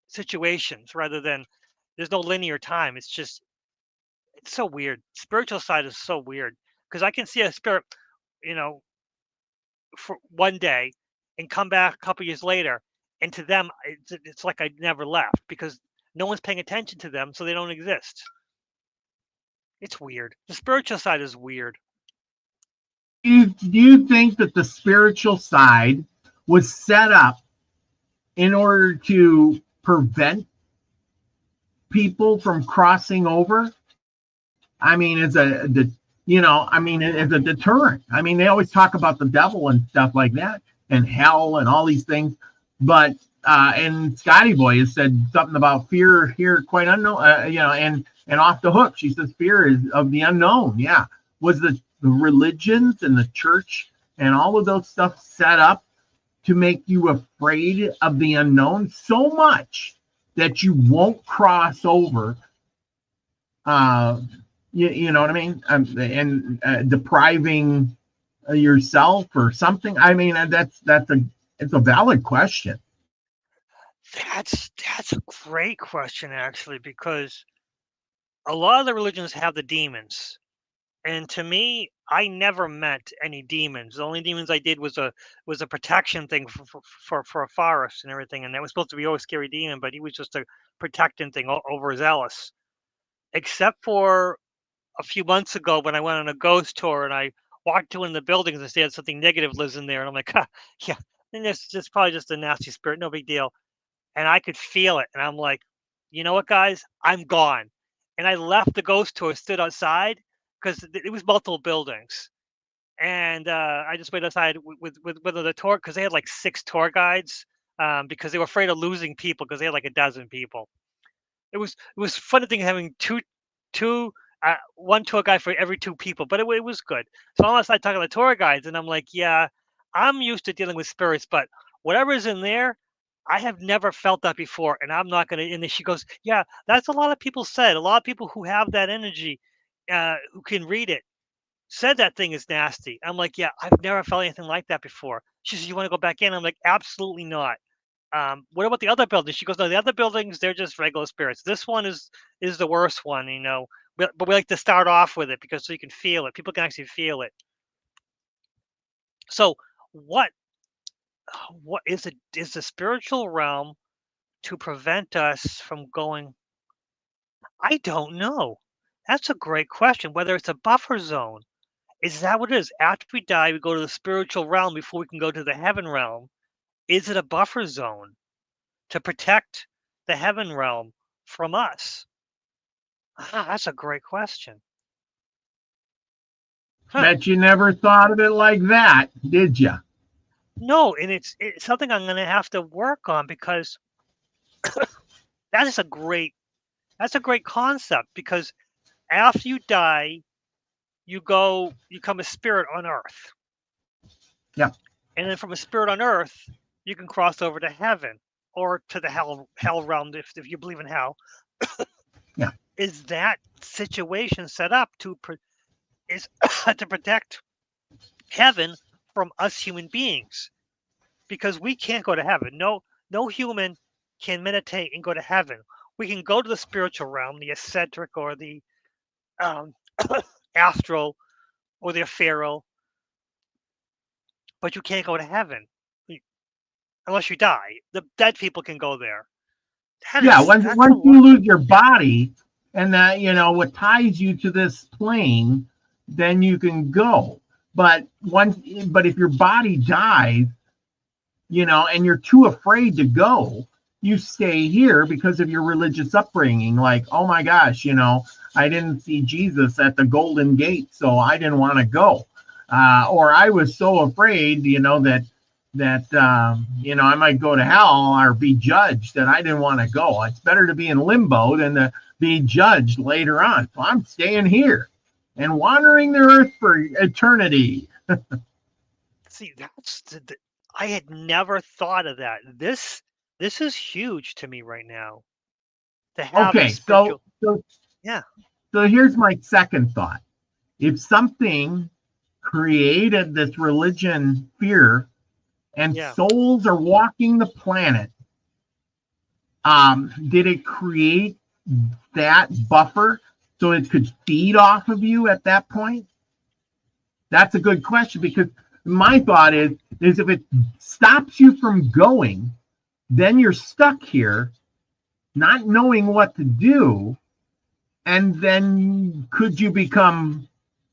situations rather than, there's no linear time. It's so weird. Spiritual side is so weird because I can see a spirit, you know, for one day and come back a couple years later, and to them, it's like I never left because no one's paying attention to them, so they don't exist. It's weird. The spiritual side is weird. Do you think that the spiritual side was set up in order to prevent people from crossing over? I mean, as a deterrent. I mean, they always talk about the devil and stuff like that, and hell and all these things. But and Scotty Boy has said something about fear here, quite unknown. And off the hook, she says fear is of the unknown. Yeah, was the religions and the church and all of those stuff set up to make you afraid of the unknown so much that you won't cross over? Uh, you know what I mean? And depriving yourself or something. I mean, it's a valid question. That's a great question actually, because a lot of the religions have the demons. And to me, I never met any demons. The only demons I did was a protection thing for a forest and everything, and that was supposed to be always scary demon, but he was just a protecting thing, overzealous. Except for a few months ago when I went on a ghost tour and I walked to one of the buildings and said something negative lives in there, and I'm like, yeah, and it's just probably just a nasty spirit, no big deal. And I could feel it, and I'm like, you know what, guys, I'm gone. And I left the ghost tour, stood outside because it was multiple buildings, and I just waited outside with the tour because they had like 6 tour guides, because they were afraid of losing people because they had like a dozen people. It was funny thing having two one tour guide for every 2 people, but it was good. So I'm outside talking to the tour guides, and I'm like, yeah, I'm used to dealing with spirits, but whatever is in there, I have never felt that before, and I'm not gonna. And then she goes, yeah, that's a lot of people said. A lot of people who have that energy, who can read it, said that thing is nasty. I'm like, yeah, I've never felt anything like that before. She says, you want to go back in? I'm like, absolutely not. What about the other buildings? She goes, no, the other buildings, they're just regular spirits. This one is the worst one, but we like to start off with it because so you can feel it. People can actually feel it. So what what is the spiritual realm to prevent us from going? I don't know. That's a great question. Whether it's a buffer zone. Is that what it is? After we die, we go to the spiritual realm before we can go to the heaven realm. Is it a buffer zone to protect the heaven realm from us? That's a great question. Huh. Bet you never thought of it like that, did you? No, and it's something I'm going to have to work on because that is a great that's a great concept because after you die, you become a spirit on earth. Yeah. And then from a spirit on earth, you can cross over to heaven or to the hell realm if you believe in hell. Yeah. Is that situation set up is to protect heaven from us human beings? Because we can't go to heaven. No human can meditate and go to heaven. We can go to the spiritual realm, the eccentric or the um, astral or the ethereal, but you can't go to heaven. unless you die. The dead people can go there. Yeah, That's a once lot. you lose your body, and that what ties you to this plane, then you can go. But if your body dies, and you're too afraid to go, you stay here because of your religious upbringing. Like, oh my gosh, I didn't see Jesus at the Golden Gate, so I didn't want to go. Or I was so afraid, that I might go to hell or be judged that I didn't want to go. It's better to be in limbo than to be judged later on. So I'm staying here and wandering the earth for eternity. See, I had never thought of that. This is huge to me right now to have the Okay, so spiritual. Yeah, so here's my second thought. If something created this religion fear and yeah. souls are walking the planet, did it create that buffer so it could feed off of you at that point? That's a good question, because my thought is if it stops you from going, then you're stuck here not knowing what to do. And then could you become,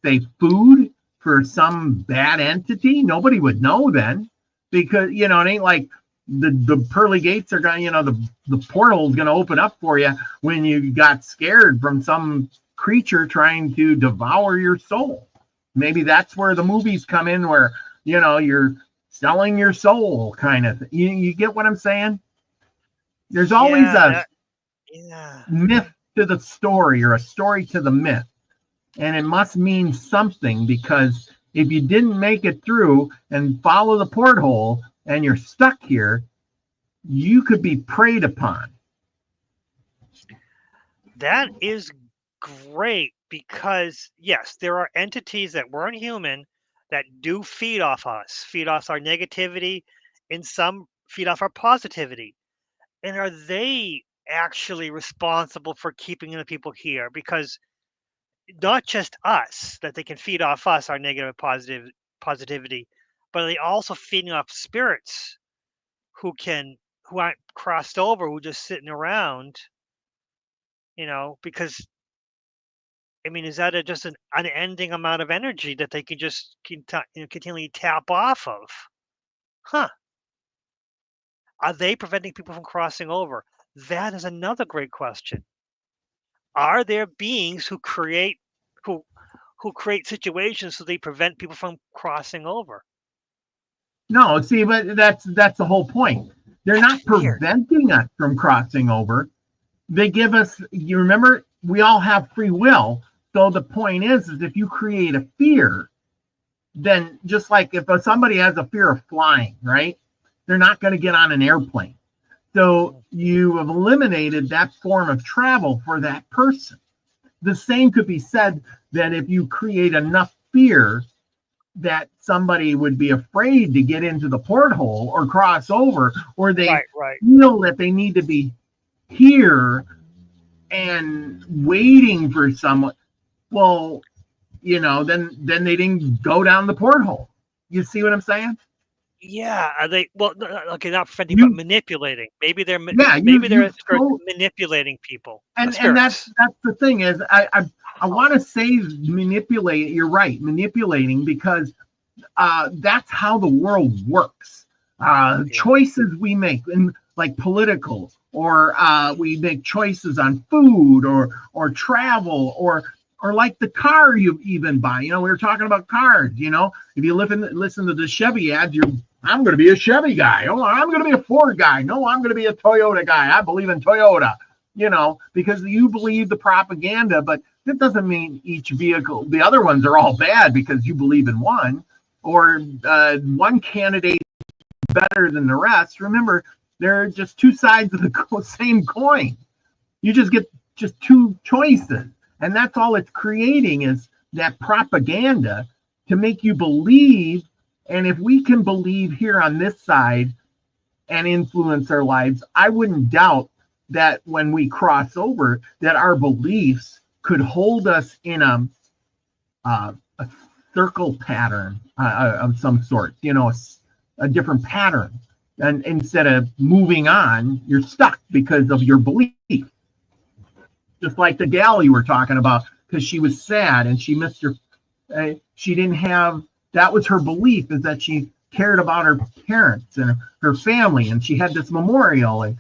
say, food for some bad entity? Nobody would know then, because it ain't like the pearly gates are going, the portal is going to open up for you when you got scared from some creature trying to devour your soul. Maybe that's where the movies come in, where you're selling your soul, kind of. You get what I'm saying? There's always a Yeah. myth to the story, or a story to the myth, and it must mean something, because if you didn't make it through and follow the porthole and you're stuck here, you could be preyed upon. That is great because yes, there are entities that weren't human that do feed off us, feed off our negativity, and some feed off our positivity. And are they actually responsible for keeping the people here? Because not just us, that they can feed off us, our negative positivity, but are they also feeding off spirits who aren't crossed over, who just sitting around, because I mean, is that just an unending amount of energy that they can just continually tap off of? Huh. Are they preventing people from crossing over? That is another great question. Are there beings who who create situations so they prevent people from crossing over? No, see, but that's the whole point. They're That's not weird. preventing us from crossing over. They give us, you remember, we all have free will. So the point is if you create a fear, then just like if somebody has a fear of flying, right? They're not going to get on an airplane. So you have eliminated that form of travel for that person. The same could be said that if you create enough fear that somebody would be afraid to get into the porthole or cross over, or they Right. feel that they need to be here and waiting for someone, well, then they didn't go down the porthole. You see what I'm saying? Yeah. Are they well? Okay, not preventing, but You, manipulating. yeah, Maybe they're spirits you manipulating people. and Spirits. that's the thing is I want to say manipulate. You're right, manipulating, because that's how the world works. Yeah. Choices we make, in like political, or we make choices on food, or travel, or like the car you even buy. We were talking about cars. If you listen to the Chevy ads, I'm going to be a Chevy guy. Oh, I'm going to be a Ford guy. No, I'm going to be a Toyota guy. I believe in Toyota. Because you believe the propaganda, but that doesn't mean each vehicle, the other ones are all bad because you believe in one, or one candidate better than the rest. Remember, they're just two sides of the same coin. You just get just two choices, and that's all it's creating, is that propaganda to make you believe. And if we can believe here on this side and influence our lives, I wouldn't doubt that when we cross over, that our beliefs could hold us in a circle pattern of some sort, a different pattern. And instead of moving on, you're stuck because of your belief. Just like the gal you were talking about, because she was sad and she missed her. She didn't have. That was her belief, is that she cared about her parents and her family, and she had this memorial, and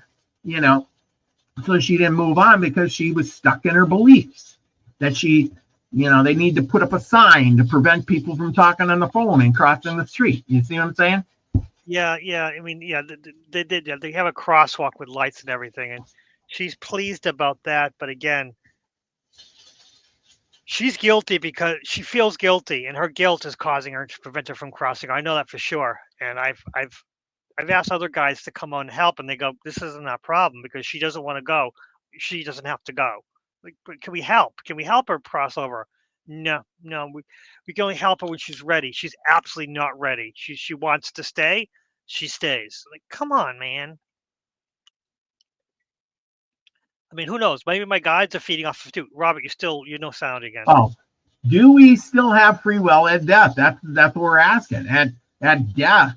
so she didn't move on because she was stuck in her beliefs that they need to put up a sign to prevent people from talking on the phone and crossing the street. You see what I'm saying? Yeah. I mean, yeah, they did. Yeah, they have a crosswalk with lights and everything, and she's pleased about that. But again, she's guilty because she feels guilty, and her guilt is causing her to prevent her from crossing. I know that for sure. And I've asked other guys to come on and help, and they go, "This isn't our problem because she doesn't want to go. She doesn't have to go. Like, but can we help? Can we help her cross over? No, we can only help her when she's ready. She's absolutely not ready. She wants to stay. She stays. Like, come on, man. I mean, who knows? Maybe my guides are feeding off of too. Robert, you're no sound again. Oh, do we still have free will at death? That's what we're asking. At death,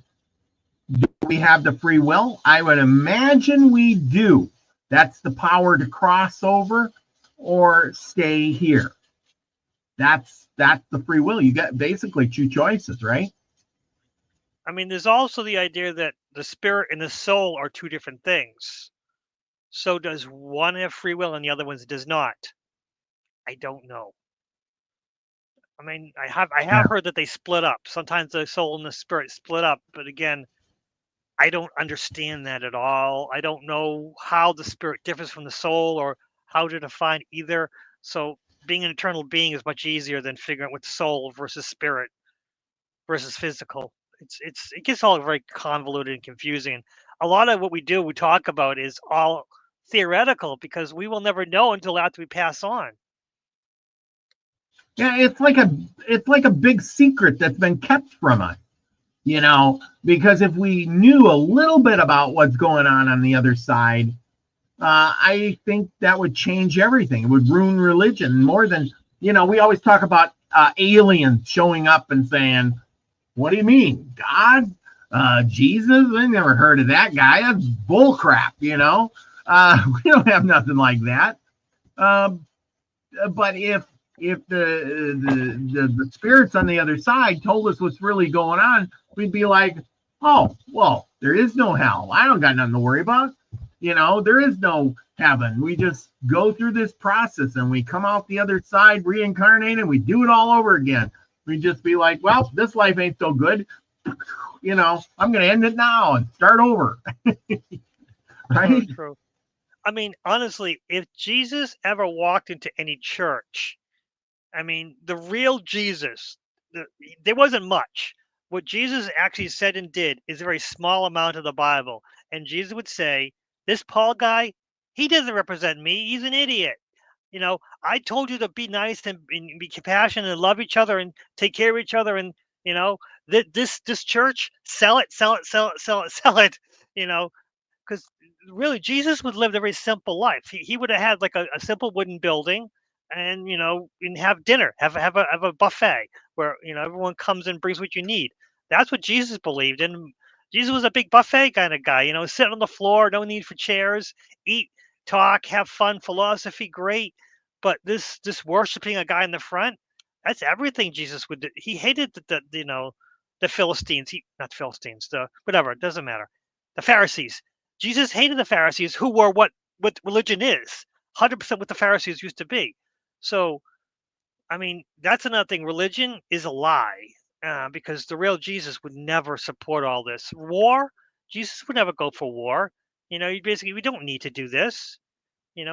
do we have the free will? I would imagine we do. That's the power to cross over or stay here. That's the free will. You get basically two choices, right? I mean, there's also the idea that the spirit and the soul are two different things. So does one have free will and the other one does not? I don't know. I mean, I have heard that they split up. Sometimes the soul and the spirit split up, but again, I don't understand that at all. I don't know how the spirit differs from the soul or how to define either. So being an eternal being is much easier than figuring out what soul versus spirit versus physical. It gets all very convoluted and confusing. A lot of what we talk about is all theoretical because we will never know until after we pass on. Yeah, it's like a big secret that's been kept from us. Because if we knew a little bit about what's going on the other side, I think that would change everything. It would ruin religion more than, we always talk about aliens showing up and saying, what do you mean? God? Jesus? I never heard of that guy. That's bull crap, we don't have nothing like that. But if the spirits on the other side told us what's really going on, we'd be like, oh, well, there is no hell. I don't got nothing to worry about. There is no heaven. We just go through this process and we come out the other side reincarnated and we do it all over again. We'd just be like, well, this life ain't so good. I'm going to end it now and start over. Right? True. I mean, honestly, if Jesus ever walked into any church, I mean, the real Jesus, there wasn't much. What Jesus actually said and did is a very small amount of the Bible. And Jesus would say, this Paul guy, he doesn't represent me. He's an idiot. I told you to be nice and be compassionate and love each other and take care of each other. And, this church, sell it. Because really, Jesus would live a very simple life. He would have had like a simple wooden building and, and have dinner, have a buffet where, everyone comes and brings what you need. That's what Jesus believed. And Jesus was a big buffet kind of guy, sit on the floor, no need for chairs, eat, talk, have fun, philosophy, great. But this worshiping a guy in the front, that's everything Jesus would do. He hated the Philistines, not Philistines, whatever, it doesn't matter. The Pharisees. Jesus hated the Pharisees who were what religion is, 100% what the Pharisees used to be. So, I mean, that's another thing. Religion is a lie because the real Jesus would never support all this. War, Jesus would never go for war. We don't need to do this.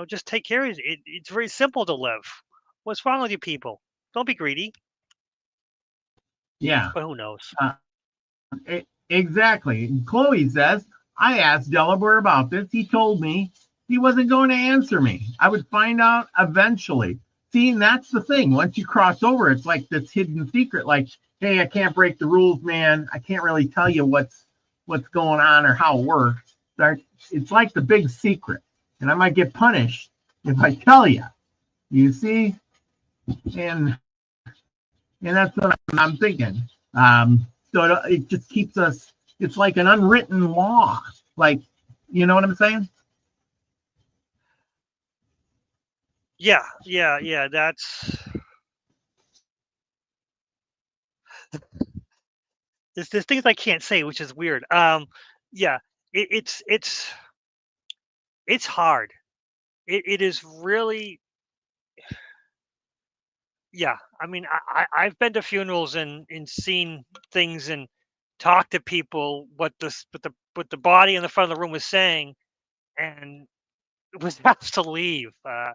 Just take care of it. It's very simple to live. What's wrong with you people? Don't be greedy. Yeah. But who knows? Exactly. Chloe says, I asked Delaware about this. He told me he wasn't going to answer me. I would find out eventually. See, and that's the thing. Once you cross over, it's like this hidden secret. Like, hey, I can't break the rules, man. I can't really tell you what's going on or how it works. It's like the big secret. And I might get punished if I tell you. You see? And that's what I'm thinking. So it just keeps us It's like an unwritten law. Like, you know what I'm saying? Yeah. There's things I can't say, which is weird. Yeah, it's hard. It is really, yeah. I mean, I've been to funerals and seen things and talked to people what the body in the front of the room was saying, and was asked to leave. Uh,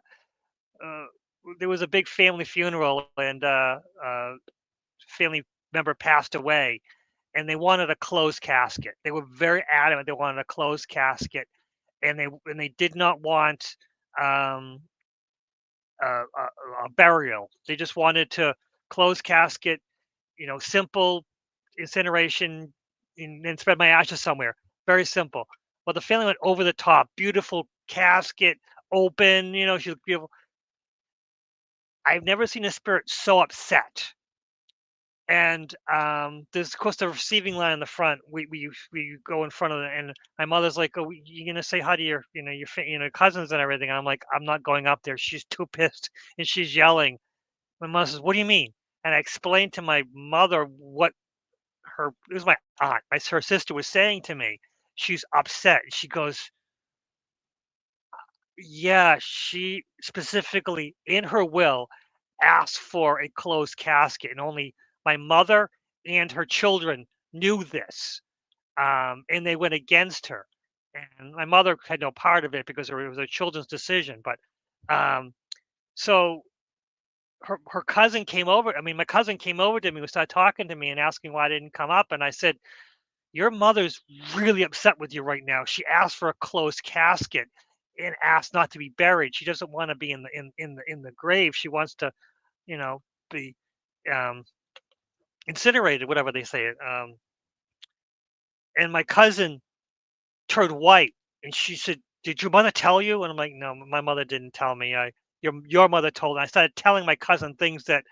there was a big family funeral, and family member passed away, and they wanted a closed casket. They were very adamant they wanted a closed casket, and they did not want um, a burial. They just wanted to close casket, simple incineration, and then spread my ashes somewhere. Very simple. Well, the family went over the top. Beautiful casket, open. She looked beautiful. I've never seen a spirit so upset. And there's of course the receiving line in the front. We go in front of it, and my mother's like, "Oh, you gonna say hi to your cousins and everything?" And I'm like, "I'm not going up there." She's too pissed, and she's yelling. My mother says, "What do you mean?" And I explained to my mother what it was my aunt, her sister was saying to me. She's upset. She goes, "Yeah, she specifically in her will asked for a closed casket, and only my mother and her children knew this, and they went against her. And my mother had no part of it because it was her children's decision. But um, so her cousin came over. I mean, my cousin came over to me and started talking to me and asking why I didn't come up. And I said, your mother's really upset with you right now. She asked for a closed casket and asked not to be buried. She doesn't want to be in the grave. She wants to, be um, incinerated, whatever they say it. And my cousin turned white, and she said, "Did your mother tell you?" And I'm like, "No, my mother didn't tell me. Your mother told." And I started telling my cousin things that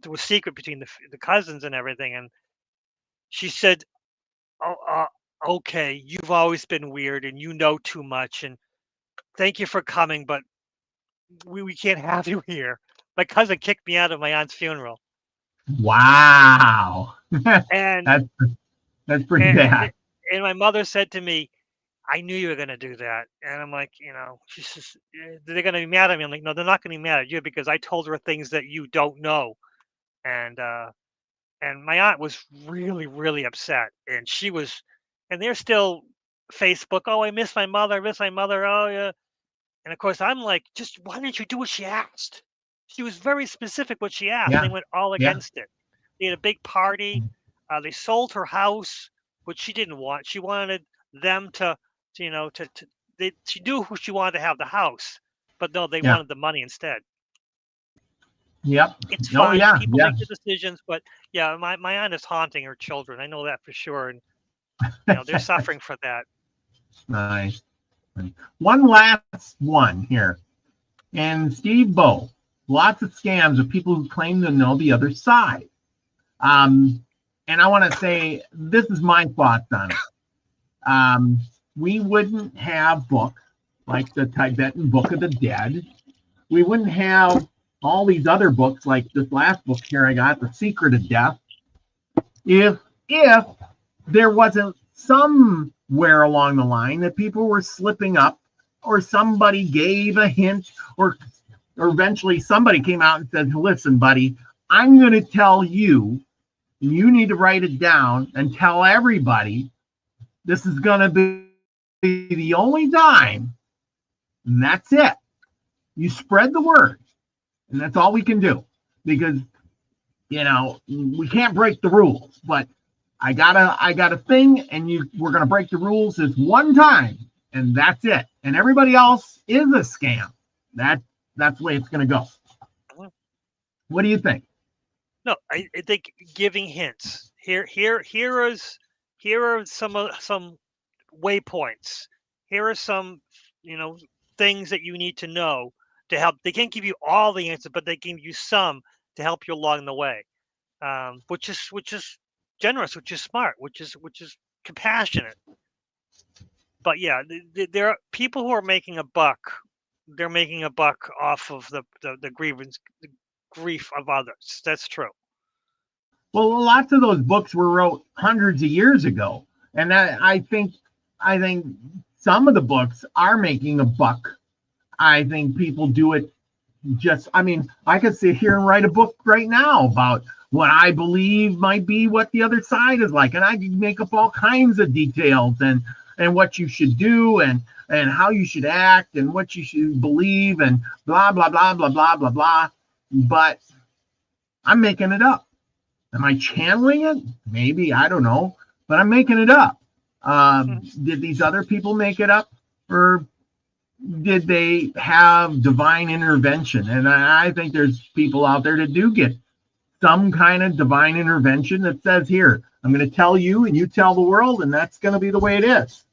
were secret between the cousins and everything. And she said, "Oh, okay, you've always been weird, and you know too much. And thank you for coming, but we can't have you here." My cousin kicked me out of my aunt's funeral, Wow. and that's that's pretty and bad. and my mother said to me, "I knew you were gonna do that." And I'm like, she's just, they're gonna be mad at me. I'm like, no, they're not gonna be mad at you because I told her things that you don't know. And my aunt was really, really upset, and and they're still Facebook. Oh, I miss my mother. I miss my mother. Oh, yeah. And of course, I'm like, just why didn't you do what she asked? She was very specific what she asked. They Yeah. went all Yeah. against it. They had a big party. They sold her house, which she didn't want. She wanted them to she knew who she wanted to have the house, but no, they Yeah. wanted the money instead. Yep. It's Oh fine. yeah. People Yeah. make the decisions, but yeah, my aunt is haunting her children. I know that for sure, and they're suffering for that. Nice. One last one here. And Steve Bow. Lots of scams of people who claim to know the other side. Um, and I want to say this is my thoughts on it. Um, we wouldn't have books like the Tibetan Book of the Dead. We wouldn't have all these other books like this last book here I got, The Secret of Death, if there wasn't somewhere along the line that people were slipping up, or somebody gave a hint, or eventually somebody came out and said, listen, buddy, I'm going to tell you, and you need to write it down and tell everybody this is going to be the only time, and that's it. You spread the word, and that's all we can do, because we can't break the rules. But I got a thing, and we're gonna break the rules this one time, and that's it. And everybody else is a scam. That's the way it's gonna go. Mhm. What do you think? No, I think giving hints. Here are some waypoints. Here are some, you know, things that you need to know to help. They can't give you all the answers, but they give you some to help you along the way. Which is generous, which is smart, which is compassionate. But yeah, there are people who are making a buck. They're making a buck off of the grief of others. That's true. Well, lots of those books were wrote hundreds of years ago, and I think some of the books are making a buck. I think people do it I mean, I could sit here and write a book right now about what I believe might be what the other side is like, and I can make up all kinds of details and what you should do and how you should act and what you should believe and blah blah blah blah blah blah blah. But I'm making it up. Am I channeling it? Maybe, I don't know, but I'm making it up. Did these other people make it up, or did they have divine intervention? And I think there's people out there that do get some kind of divine intervention that says, here, I'm going to tell you and you tell the world, and that's going to be the way it is.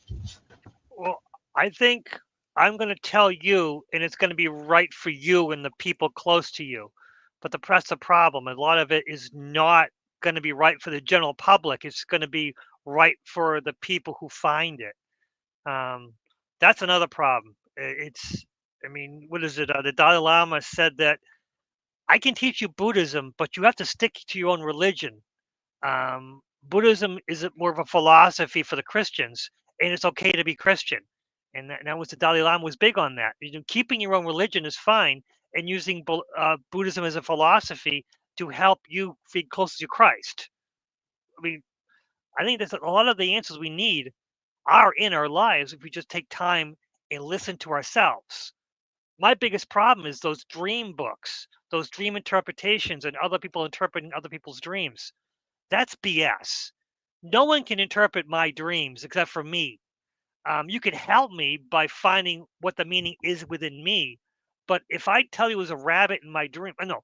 Well, I think I'm going to tell you, and it's going to be right for you and the people close to you. But that's the problem. A lot of it is not going to be right for the general public. It's going to be right for the people who find it. That's another problem. I mean, what is it? The Dalai Lama said that I can teach you Buddhism, but you have to stick to your own religion. Buddhism is more of a philosophy for the Christians, and it's okay to be Christian. And that was the Dalai Lama was big on that. Keeping your own religion is fine, and using Buddhism as a philosophy to help you feel closer to Christ. I mean, I think that's a lot of the answers we need are in our lives if we just take time and listen to ourselves. My biggest problem is those dream books, those dream interpretations, and other people interpreting other people's dreams. That's BS. No one can interpret my dreams except for me. You can help me by finding what the meaning is within me. But if I tell you it was a rabbit in my dream, no,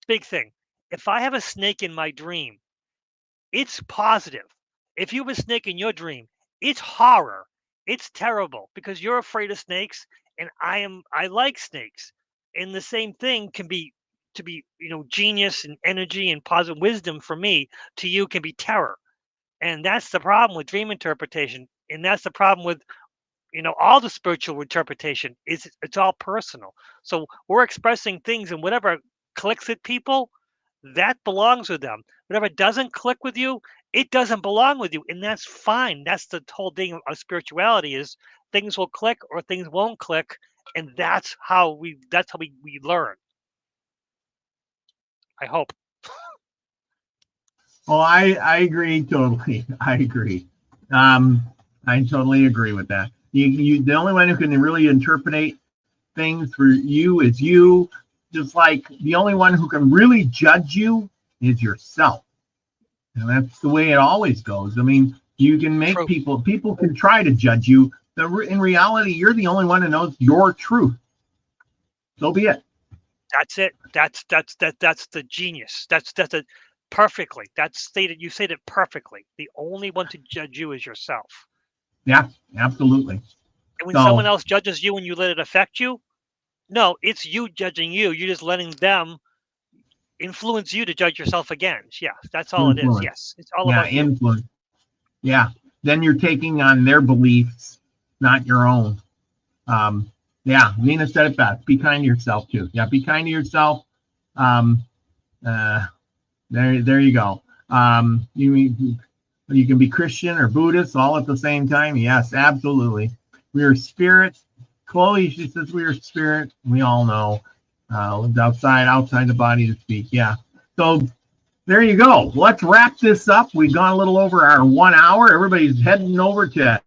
big thing. If I have a snake in my dream, it's positive. If you have a snake in your dream, it's horror. It's terrible because you're afraid of snakes and I like snakes. And the same thing can be to be, genius and energy and positive wisdom for me to you can be terror. And that's the problem with dream interpretation. And that's the problem with all the spiritual interpretation is it's all personal. So we're expressing things and whatever clicks at people, that belongs with them. Whatever doesn't click with you, it doesn't belong with you, and that's fine. That's the whole thing of spirituality is things will click or things won't click, and that's how we learn. I hope. Well, I agree totally. I agree. I totally agree with that. You the only one who can really interpret things for you is you. Just like the only one who can really judge you is yourself. And that's the way it always goes. I mean, you can make True. people can try to judge you. In reality, you're the only one who knows your truth. So be it. That's it. That's the genius. That's it perfectly. You stated perfectly. The only one to judge you is yourself. Yeah, absolutely. And when someone else judges you and you let it affect you, no, it's you judging you. You're just letting them influence you to judge yourself again. Yeah, that's all influence. it is. Yes, it's all about influence. You. Yeah, then you're taking on their beliefs, not your own. Yeah, Nina said it best. Be kind to yourself too. Yeah, be kind to yourself. There you go. You can be Christian or Buddhist all at the same time. Yes, absolutely. We are spirit. Chloe, she says we are spirit. We all know. Lived outside the body to speak. Yeah. So there you go. Let's wrap this up. We've gone a little over our 1 hour. Everybody's heading over to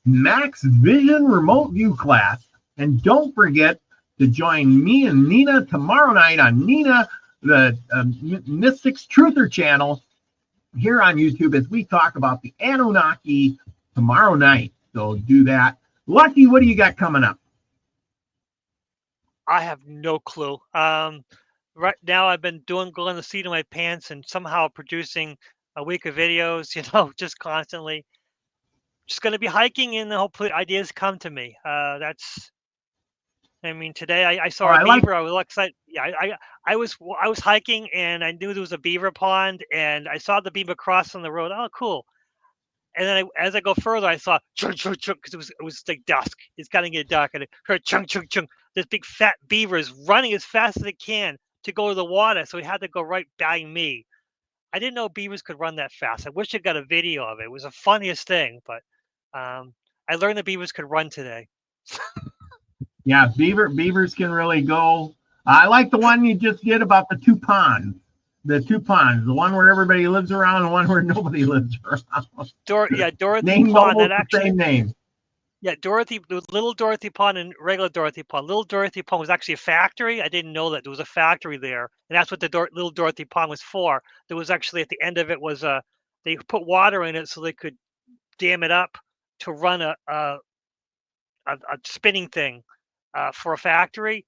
Max Vision Remote View class. And don't forget to join me and Nina tomorrow night on Nina, the Mystics Truther channel here on YouTube as we talk about the Anunnaki tomorrow night. So do that. Lucky, what do you got coming up? I have no clue. Right now I've been going the seat of my pants and somehow producing a week of videos, just constantly. Just going to be hiking and hopefully ideas come to me. Today I saw a beaver. I was excited. Yeah, I was hiking and I knew there was a beaver pond and I saw the beaver cross on the road. Oh, cool. And then as I go further, I saw chunk chunk chunk because it was like dusk. It's kind of get dark, and I heard chunk chunk chunk. This big fat beaver is running as fast as it can to go to the water, so he had to go right by me. I didn't know beavers could run that fast. I wish I got a video of it. It was the funniest thing, but I learned that beavers could run today. Yeah, beavers can really go. I like the one you just did about the two ponds. The two ponds, the one where everybody lives around and one where nobody lives around. Dorothy Named Pond. almost That actually, the same name. yeah, Dorothy, the little Dorothy Pond and regular Dorothy Pond. Little Dorothy Pond was actually a factory. I didn't know that there was a factory there, and that's what the little Dorothy Pond was for. There was actually at the end of it was they put water in it so they could dam it up to run a spinning thing for a factory.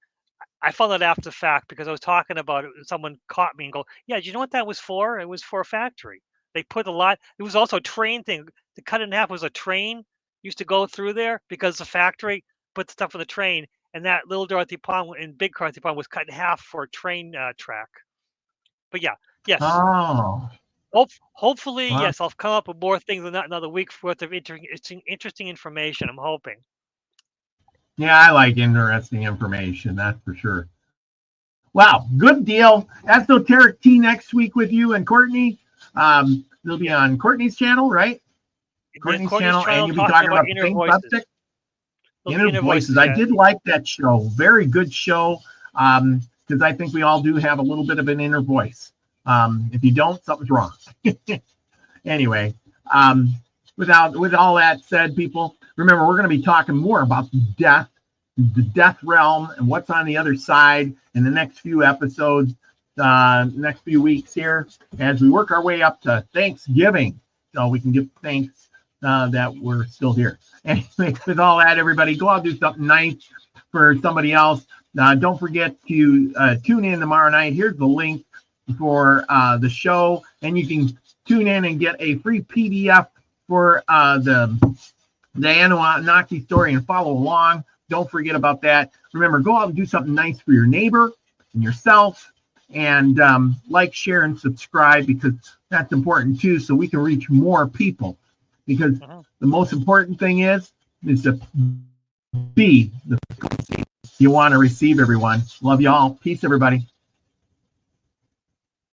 I found that after the fact because I was talking about it. And someone caught me and go, "Yeah, do you know what that was for? It was for a factory. They put a lot. It was also a train thing. To cut it in half was a train used to go through there because the factory put stuff on the train, and that little Dorothy Pond and big Dorothy Pond was cut in half for a train track. But yeah, yes. Oh, Hopefully, wow. yes, I'll come up with more things than that. Another week's worth of interesting information. I'm hoping. Yeah, I like interesting information, that's for sure. Wow, good deal. Esoteric Tea next week with you and Courtney. It'll be on Courtney's channel, right? Courtney's channel, and you'll be talking about the inner same voices. subject. Those Inner Voices. I did like that show. Very good show. Because I think we all do have a little bit of an inner voice. If you don't, something's wrong. Anyway, with all that said, people, remember we're going to be talking more about death, the death realm, and what's on the other side in the next few episodes, next few weeks here, as we work our way up to Thanksgiving, so we can give thanks that we're still here. Anyway, with all that, everybody, go out and do something nice for somebody else. Don't forget to tune in tomorrow night. Here's the link for the show, and you can tune in and get a free PDF for the Anunnaki story and follow along. Don't forget about that. Remember, go out and do something nice for your neighbor and yourself, and like, share, and subscribe, because that's important too, so we can reach more people. Because the most important thing is to be the frequency you want to receive, everyone. Love you all. Peace, everybody.